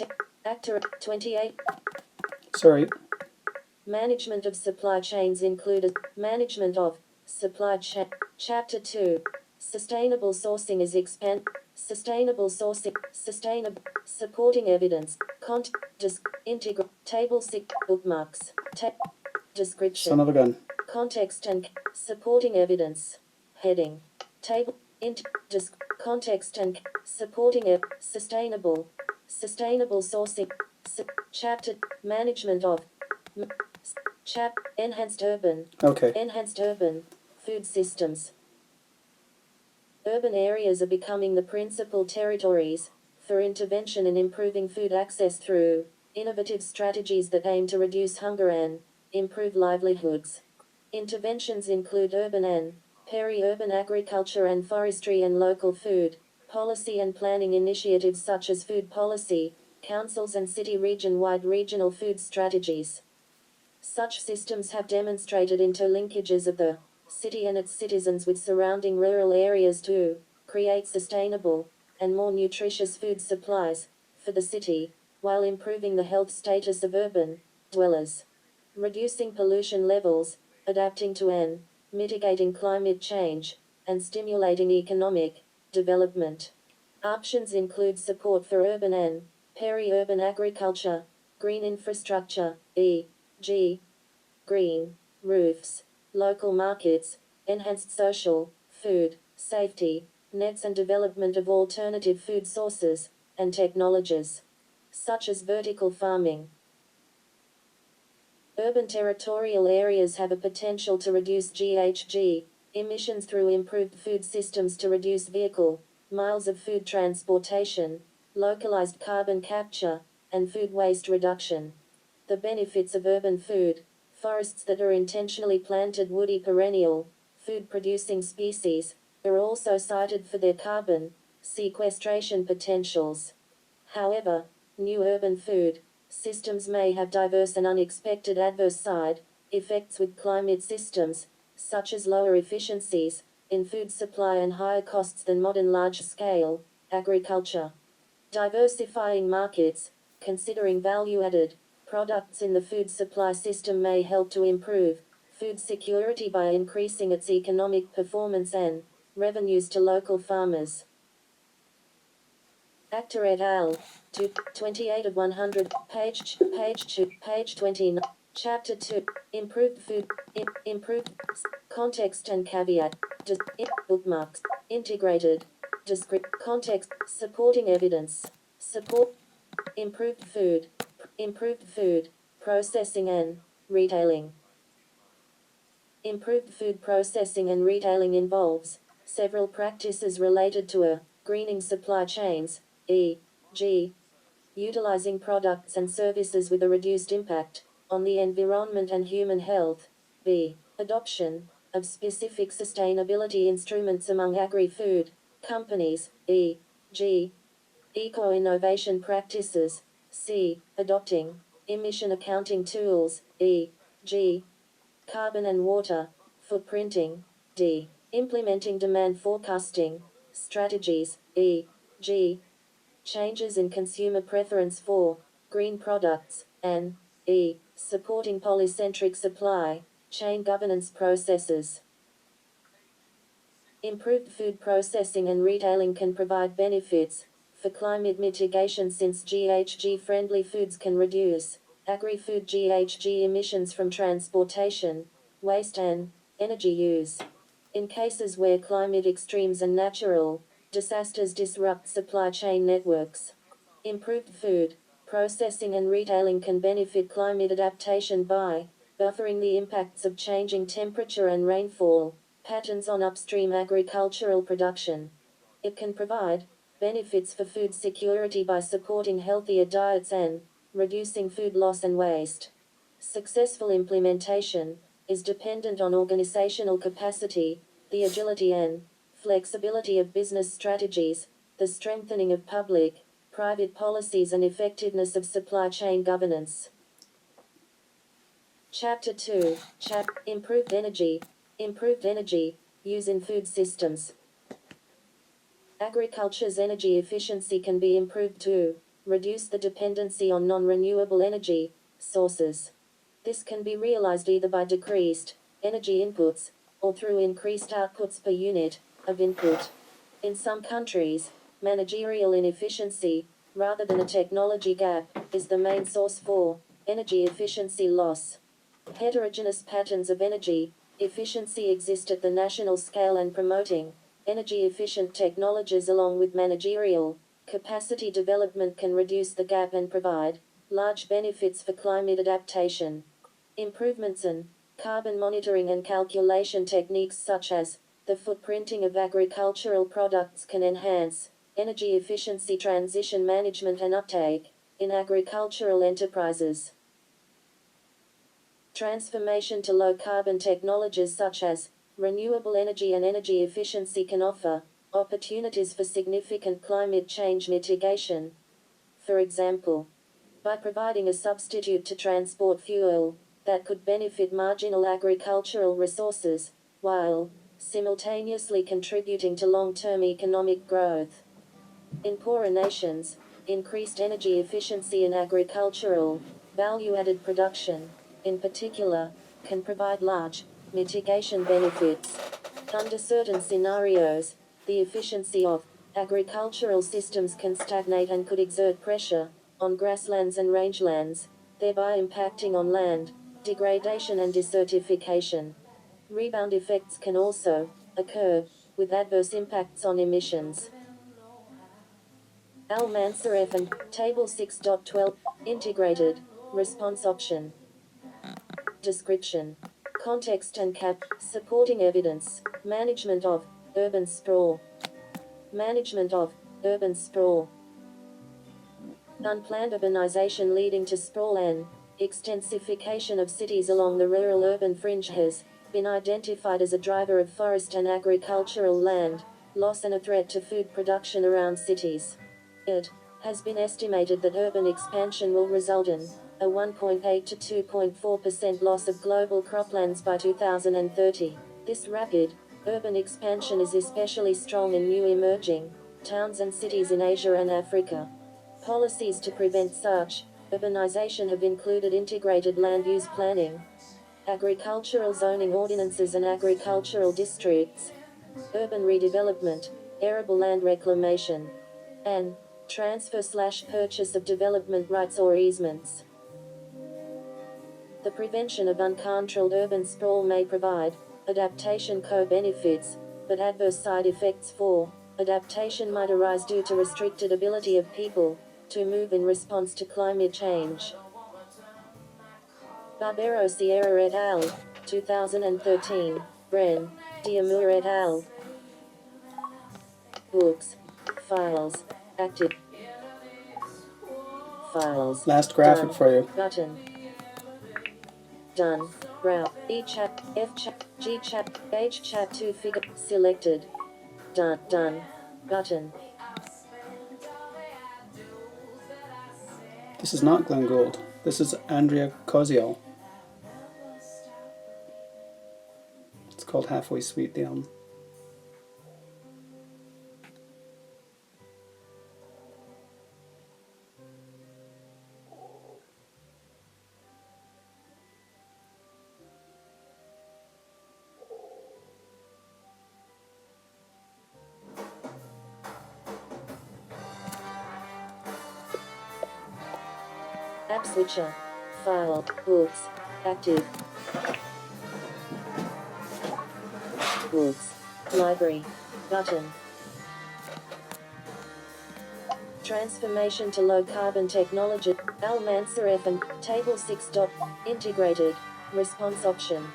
Actor 28. Sorry. Management of supply chains include management of supply chain. Chapter 2. Sustainable sourcing is sustainable sourcing. Sustainable supporting evidence. Integral table 6 bookmarks. Description. Son of a gun. Context and supporting evidence. Heading. Table. Context and supporting sustainable sourcing. Chapter management of enhanced urban. Okay. Enhanced urban food systems. Urban areas are becoming the principal territories for intervention in improving food access through innovative strategies that aim to reduce hunger and improve livelihoods. Interventions include urban and peri-urban agriculture and forestry and local food policy and planning initiatives such as food policy councils and city region-wide regional food strategies. Such systems have demonstrated interlinkages of the city and its citizens with surrounding rural areas to create sustainable and more nutritious food supplies for the city, while improving the health status of urban dwellers, reducing pollution levels, adapting to and mitigating climate change, and stimulating economic development. Options include support for urban and peri-urban agriculture, green infrastructure, e.g. green roofs, local markets, enhanced social, food, safety, nets and development of alternative food sources and technologies, such as vertical farming. Urban territorial areas have a potential to reduce GHG emissions through improved food systems to reduce vehicle miles of food transportation, localized carbon capture, and food waste reduction. The benefits of urban food forests that are intentionally planted woody perennial, food-producing species, are also cited for their carbon sequestration potentials. However, new urban food systems may have diverse and unexpected adverse side effects with climate systems, such as lower efficiencies in food supply and higher costs than modern large-scale agriculture. Diversifying markets, considering value-added products in the food supply system may help to improve food security by increasing its economic performance and revenues to local farmers. Actor et al. 28 of 100, page 29, chapter 2, improved food, improved context and caveat, bookmarks, integrated, context, supporting evidence, support, improved food, processing and retailing. Improved food processing and retailing involves several practices related to a greening supply chains, e.g., utilizing products and services with a reduced impact on the environment and human health, b. adoption of specific sustainability instruments among agri-food companies, e.g., eco-innovation practices, c. adopting emission accounting tools, e.g., carbon and water footprinting, d. implementing demand forecasting strategies, e.g., changes in consumer preference for green products, and e. supporting polycentric supply chain governance processes. Improved food processing and retailing can provide benefits for climate mitigation since GHG-friendly foods can reduce agri-food GHG emissions from transportation, waste and energy use. In cases where climate extremes and natural disasters disrupt supply chain networks, improved food processing and retailing can benefit climate adaptation by buffering the impacts of changing temperature and rainfall patterns on upstream agricultural production. It can provide benefits for food security by supporting healthier diets and reducing food loss and waste. Successful implementation is dependent on organizational capacity, the agility and flexibility of business strategies, the strengthening of public, private policies and effectiveness of supply chain governance. Chapter 2, Improved energy use in food systems. Agriculture's energy efficiency can be improved to reduce the dependency on non-renewable energy sources. This can be realized either by decreased energy inputs or through increased outputs per unit of input. In some countries, managerial inefficiency, rather than a technology gap, is the main source for energy efficiency loss. Heterogeneous patterns of energy efficiency exist at the national scale, and promoting energy-efficient technologies along with managerial capacity development can reduce the gap and provide large benefits for climate adaptation. Improvements in carbon monitoring and calculation techniques such as the footprinting of agricultural products can enhance energy efficiency transition management and uptake in agricultural enterprises. Transformation to low-carbon technologies such as renewable energy and energy efficiency can offer opportunities for significant climate change mitigation. For example, by providing a substitute to transport fuel that could benefit marginal agricultural resources, while simultaneously contributing to long-term economic growth. In poorer nations, increased energy efficiency in agricultural value-added production, in particular, can provide large mitigation benefits. Under certain scenarios, the efficiency of agricultural systems can stagnate and could exert pressure on grasslands and rangelands, thereby impacting on land degradation and desertification. Rebound effects can also occur, with adverse impacts on emissions. Al-Mansuref and Table 6.12, Integrated Response Option. Description. Context and supporting evidence. Management of urban sprawl. Management of urban sprawl. Unplanned urbanization leading to sprawl and extensification of cities along the rural-urban fringe has been identified as a driver of forest and agricultural land loss and a threat to food production around cities. It has been estimated that urban expansion will result in a 1.8 to 2.4% loss of global croplands by 2030. This rapid, urban expansion is especially strong in new emerging towns and cities in Asia and Africa. Policies to prevent such urbanization have included integrated land use planning, agricultural zoning ordinances and agricultural districts, urban redevelopment, arable land reclamation, and transfer/purchase of development rights or easements. The prevention of uncontrolled urban sprawl may provide adaptation co-benefits, but adverse side effects for adaptation might arise due to restricted ability of people to move in response to climate change. Barbero Sierra et al., 2013, Bren, Diamur et al. Books, files, active, files. Last graphic done, for you. Button. Done. Brow. E chat. F chat. G chat. H chat 2 figure. Selected. Done. Done. Button. This is not Glenn Gould. This is Andrea Koziel. It's called Halfway Sweet, the album. App switcher. File. Books. Active. Books. Library. Button. Transformation to low carbon technology. Al Mansur F and Table 6. Integrated. Response option.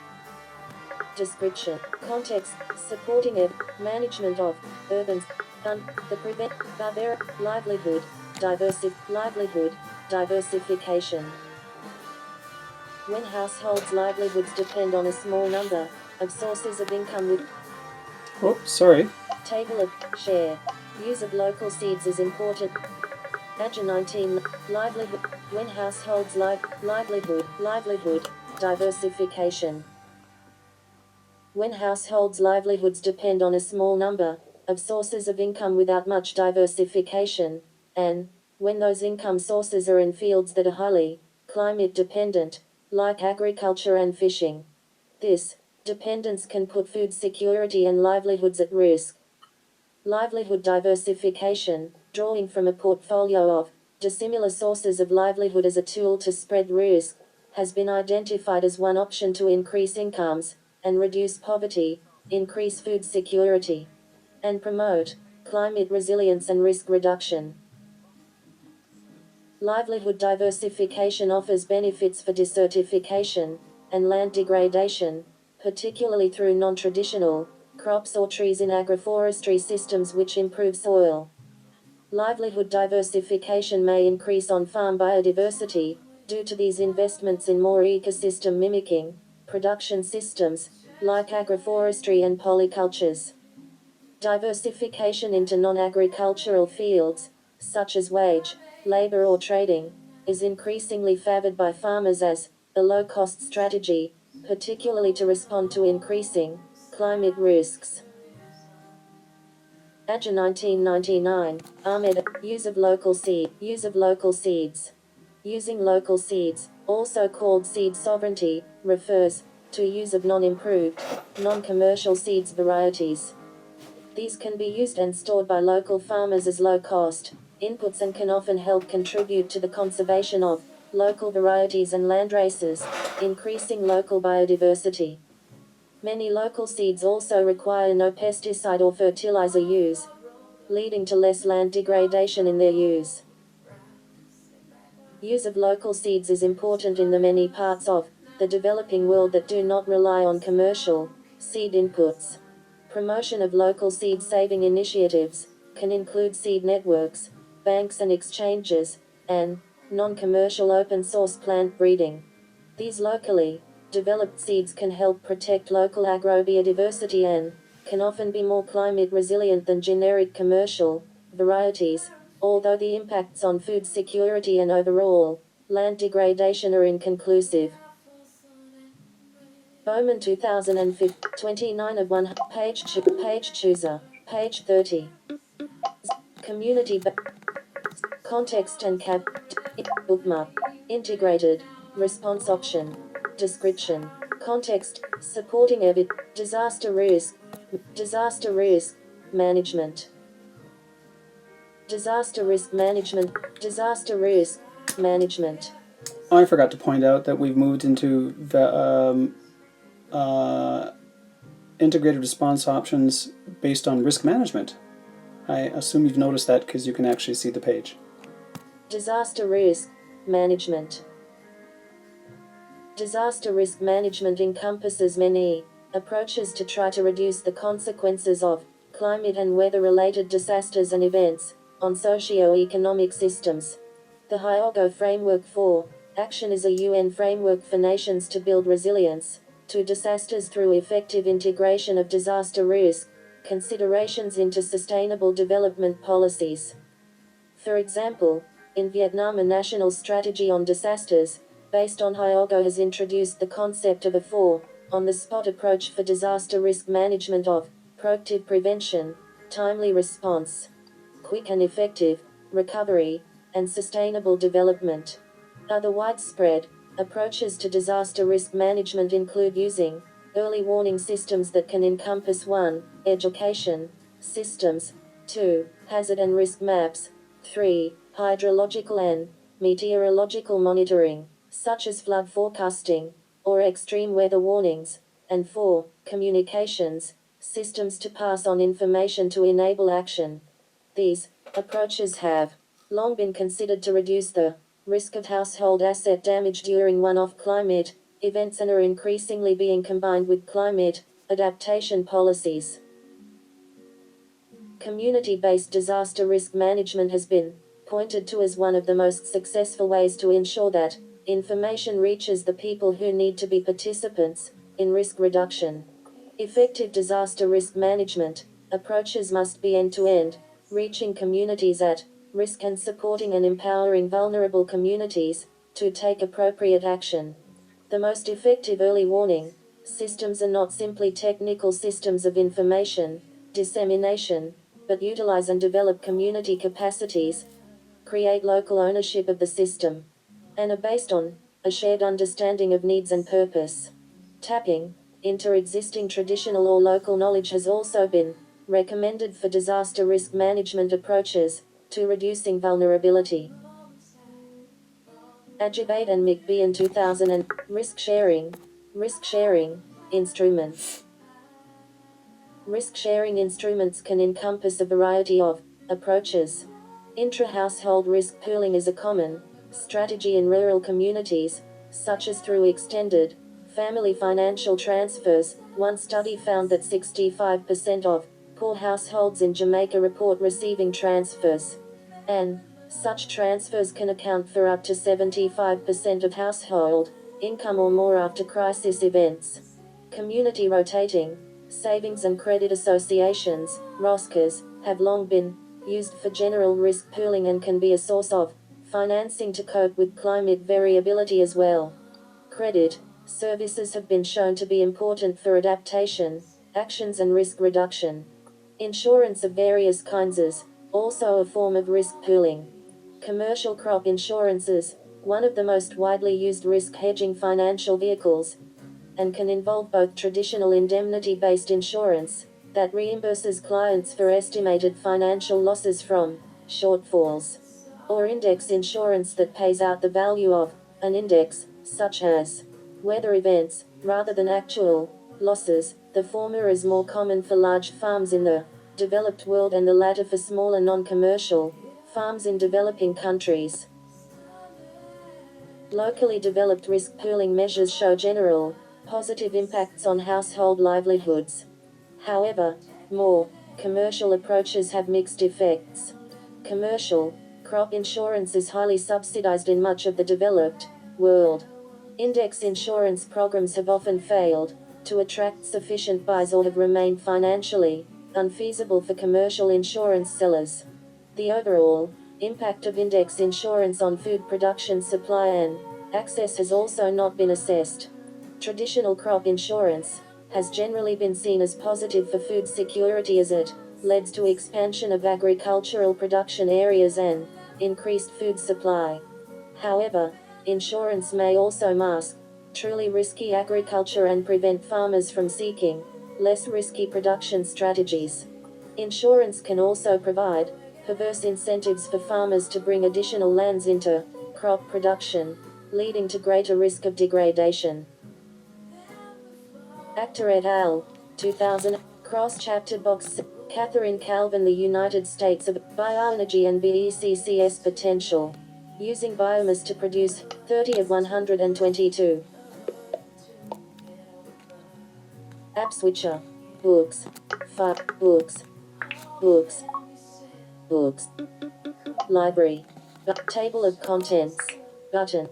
Description. Context. Supporting it. Management of urban. The prevent. Barbaric. Livelihood. Diversification. When households' livelihoods depend on a small number of sources of income with Oh, sorry. table of share. Use of local seeds is important. Adja 19. Livelihood. When households' livelihood, diversification. When households' livelihoods depend on a small number of sources of income without much diversification, and when those income sources are in fields that are highly climate dependent, like agriculture and fishing. This dependence can put food security and livelihoods at risk. Livelihood diversification, drawing from a portfolio of dissimilar sources of livelihood as a tool to spread risk, has been identified as one option to increase incomes and reduce poverty, increase food security, and promote climate resilience and risk reduction. Livelihood diversification offers benefits for desertification and land degradation, particularly through non-traditional crops or trees in agroforestry systems which improve soil. Livelihood diversification may increase on-farm biodiversity due to these investments in more ecosystem mimicking production systems like agroforestry and polycultures. Diversification into non-agricultural fields, such as wage, labor or trading, is increasingly favored by farmers as a low-cost strategy, particularly to respond to increasing climate risks. Adja 1999, Ahmed, use of local seeds. Using local seeds, also called seed sovereignty, refers to use of non-improved, non-commercial seeds varieties. These can be used and stored by local farmers as low-cost inputs and can often help contribute to the conservation of local varieties and landraces, increasing local biodiversity. Many local seeds also require no pesticide or fertilizer use, leading to less land degradation in their use. Use of local seeds is important in the many parts of the developing world that do not rely on commercial seed inputs. Promotion of local seed-saving initiatives can include seed networks, banks and exchanges, and non-commercial open-source plant breeding. These locally developed seeds can help protect local agrobiodiversity and can often be more climate resilient than generic commercial varieties, although the impacts on food security and overall land degradation are inconclusive. Bowman 2005, 29 of 1, page chooser, page 30. Community context and bookmark. Integrated response option. Description. Context. Supporting disaster risk management. Disaster risk management. I forgot to point out that we've moved into the integrated response options based on risk management. I assume you've noticed that because you can actually see the page. Disaster risk management. Disaster risk management encompasses many approaches to try to reduce the consequences of climate and weather-related disasters and events on socio-economic systems. The Haughey Framework for Action is a UN framework for nations to build resilience to disasters through effective integration of disaster risk considerations into sustainable development policies. For example, in Vietnam, a national strategy on disasters, based on Haughey, has introduced the concept of a on-the-spot approach for disaster risk management of proactive prevention, timely response, quick and effective recovery, and sustainable development. Other widespread approaches to disaster risk management include using early warning systems that can encompass 1. Education systems, 2. Hazard and risk maps, 3. Hydrological and meteorological monitoring, such as flood forecasting or extreme weather warnings, and 4. Communications systems to pass on information to enable action. These approaches have long been considered to reduce the risk of household asset damage during one-off climate events and are increasingly being combined with climate adaptation policies. Community-based disaster risk management has been pointed to as one of the most successful ways to ensure that information reaches the people who need to be participants in risk reduction. Effective disaster risk management approaches must be end-to-end, reaching communities at risk and supporting and empowering vulnerable communities to take appropriate action. The most effective early warning systems are not simply technical systems of information dissemination, but utilize and develop community capacities, create local ownership of the system, and are based on a shared understanding of needs and purpose. Tapping into existing traditional or local knowledge has also been recommended for disaster risk management approaches to reducing vulnerability. Ajibate and McBee in 2000 risk sharing instruments. Risk sharing instruments can encompass a variety of approaches. Intra-household risk pooling is a common strategy in rural communities, such as through extended family financial transfers. One study found that 65% of poor households in Jamaica report receiving transfers, and such transfers can account for up to 75% of household income or more after crisis events. Community rotating savings and credit associations, ROSCAs, have long been used for general risk pooling and can be a source of financing to cope with climate variability as well. Credit services have been shown to be important for adaptation actions and risk reduction. Insurance of various kinds is also a form of risk pooling. Commercial crop insurance is one of the most widely used risk hedging financial vehicles, and can involve both traditional indemnity-based insurance that reimburses clients for estimated financial losses from shortfalls, or index insurance that pays out the value of an index, such as weather events, rather than actual losses. The former is more common for large farms in the developed world and the latter for smaller non-commercial farms in developing countries. Locally developed risk pooling measures show general positive impacts on household livelihoods. However, more commercial approaches have mixed effects. Commercial crop insurance is highly subsidized in much of the developed world. Index insurance programs have often failed to attract sufficient buys or have remained financially unfeasible for commercial insurance sellers. The overall Impact of index insurance on food production supply and access has also not been assessed. Traditional crop insurance has generally been seen as positive for food security as it leads to expansion of agricultural production areas and increased food supply. However, insurance may also mask truly risky agriculture and prevent farmers from seeking less risky production strategies. Insurance can also provide perverse incentives for farmers to bring additional lands into crop production, leading to greater risk of degradation. Actor et al. 2000. Cross-chapter box. Catherine Calvin, The United States of Bioenergy and BECCS Potential. Using biomass to produce 30 of 122. App switcher. Books. Books. Books. Books. Library. Table of contents. Button.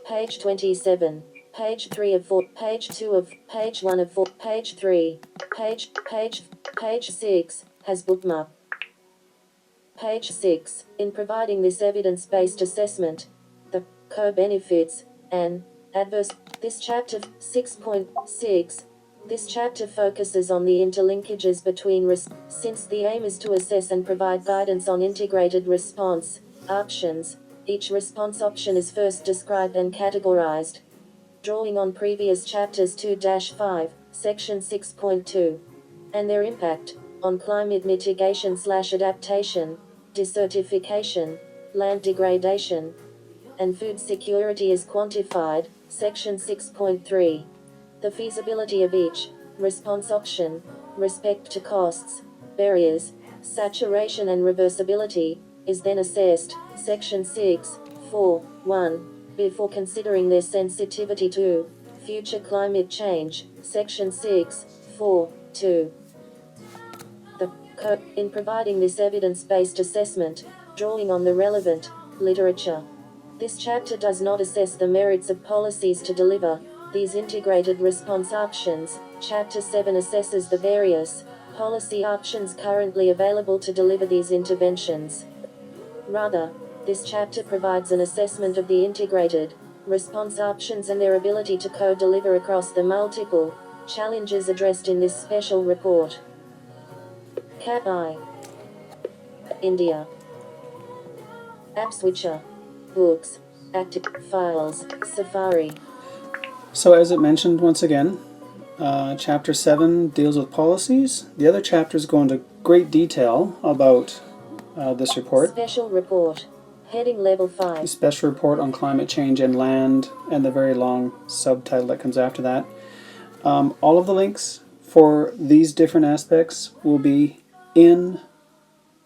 Page 27. Page 3 of 4. Page 2 of. Page 1 of 4. Page 3. Page 6 has bookmark. Page 6. In providing this evidence-based assessment, the co-benefits and adverse. This chapter 6.6. This chapter focuses on the interlinkages between since the aim is to assess and provide guidance on integrated response options. Each response option is first described and categorized, drawing on previous chapters 2-5, section 6.2, and their impact on climate mitigation/adaptation, desertification, land degradation, and food security is quantified, section 6.3. The feasibility of each response option, respect to costs, barriers, saturation and reversibility, is then assessed, section 6.4.1, before considering their sensitivity to future climate change, section 6.4.2. In providing this evidence-based assessment, drawing on the relevant literature. This chapter does not assess the merits of policies to deliver these integrated response options. Chapter 7 assesses the various policy options currently available to deliver these interventions. Rather, this chapter provides an assessment of the integrated response options and their ability to co-deliver across the multiple challenges addressed in this special report. Cat I. India. App switcher. Books. Active files. Safari. So as it mentioned once again, Chapter 7 deals with policies. The other chapters go into great detail about this report. Special report. Heading level 5. The special report on climate change and land, and the very long subtitle that comes after that. All of the links for these different aspects will be in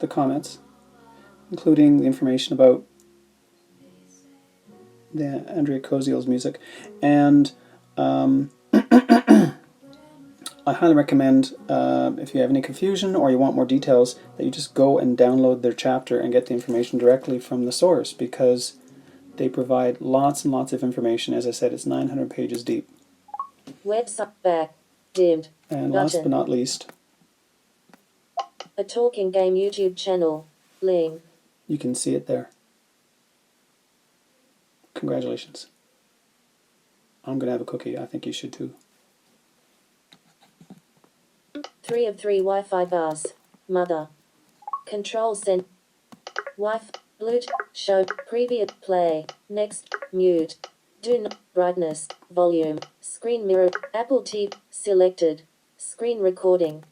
the comments, including the information about the Andrea Koziel's music. And I highly recommend, if you have any confusion or you want more details, that you just go and download their chapter and get the information directly from the source, because they provide lots and lots of information. As I said, it's 900 pages deep. Website back. Dimmed. And button. last but not least, a talking game YouTube channel. Link. You can see it there. Congratulations. I'm going to have a cookie. I think you should too. 3 of 3 Wi-Fi bars. Mother. Control center. Wi-Fi. Bluetooth. Show. Previous. Play. Next. Mute. Do not. Brightness. Volume. Screen mirror. Apple TV. Selected. Screen recording.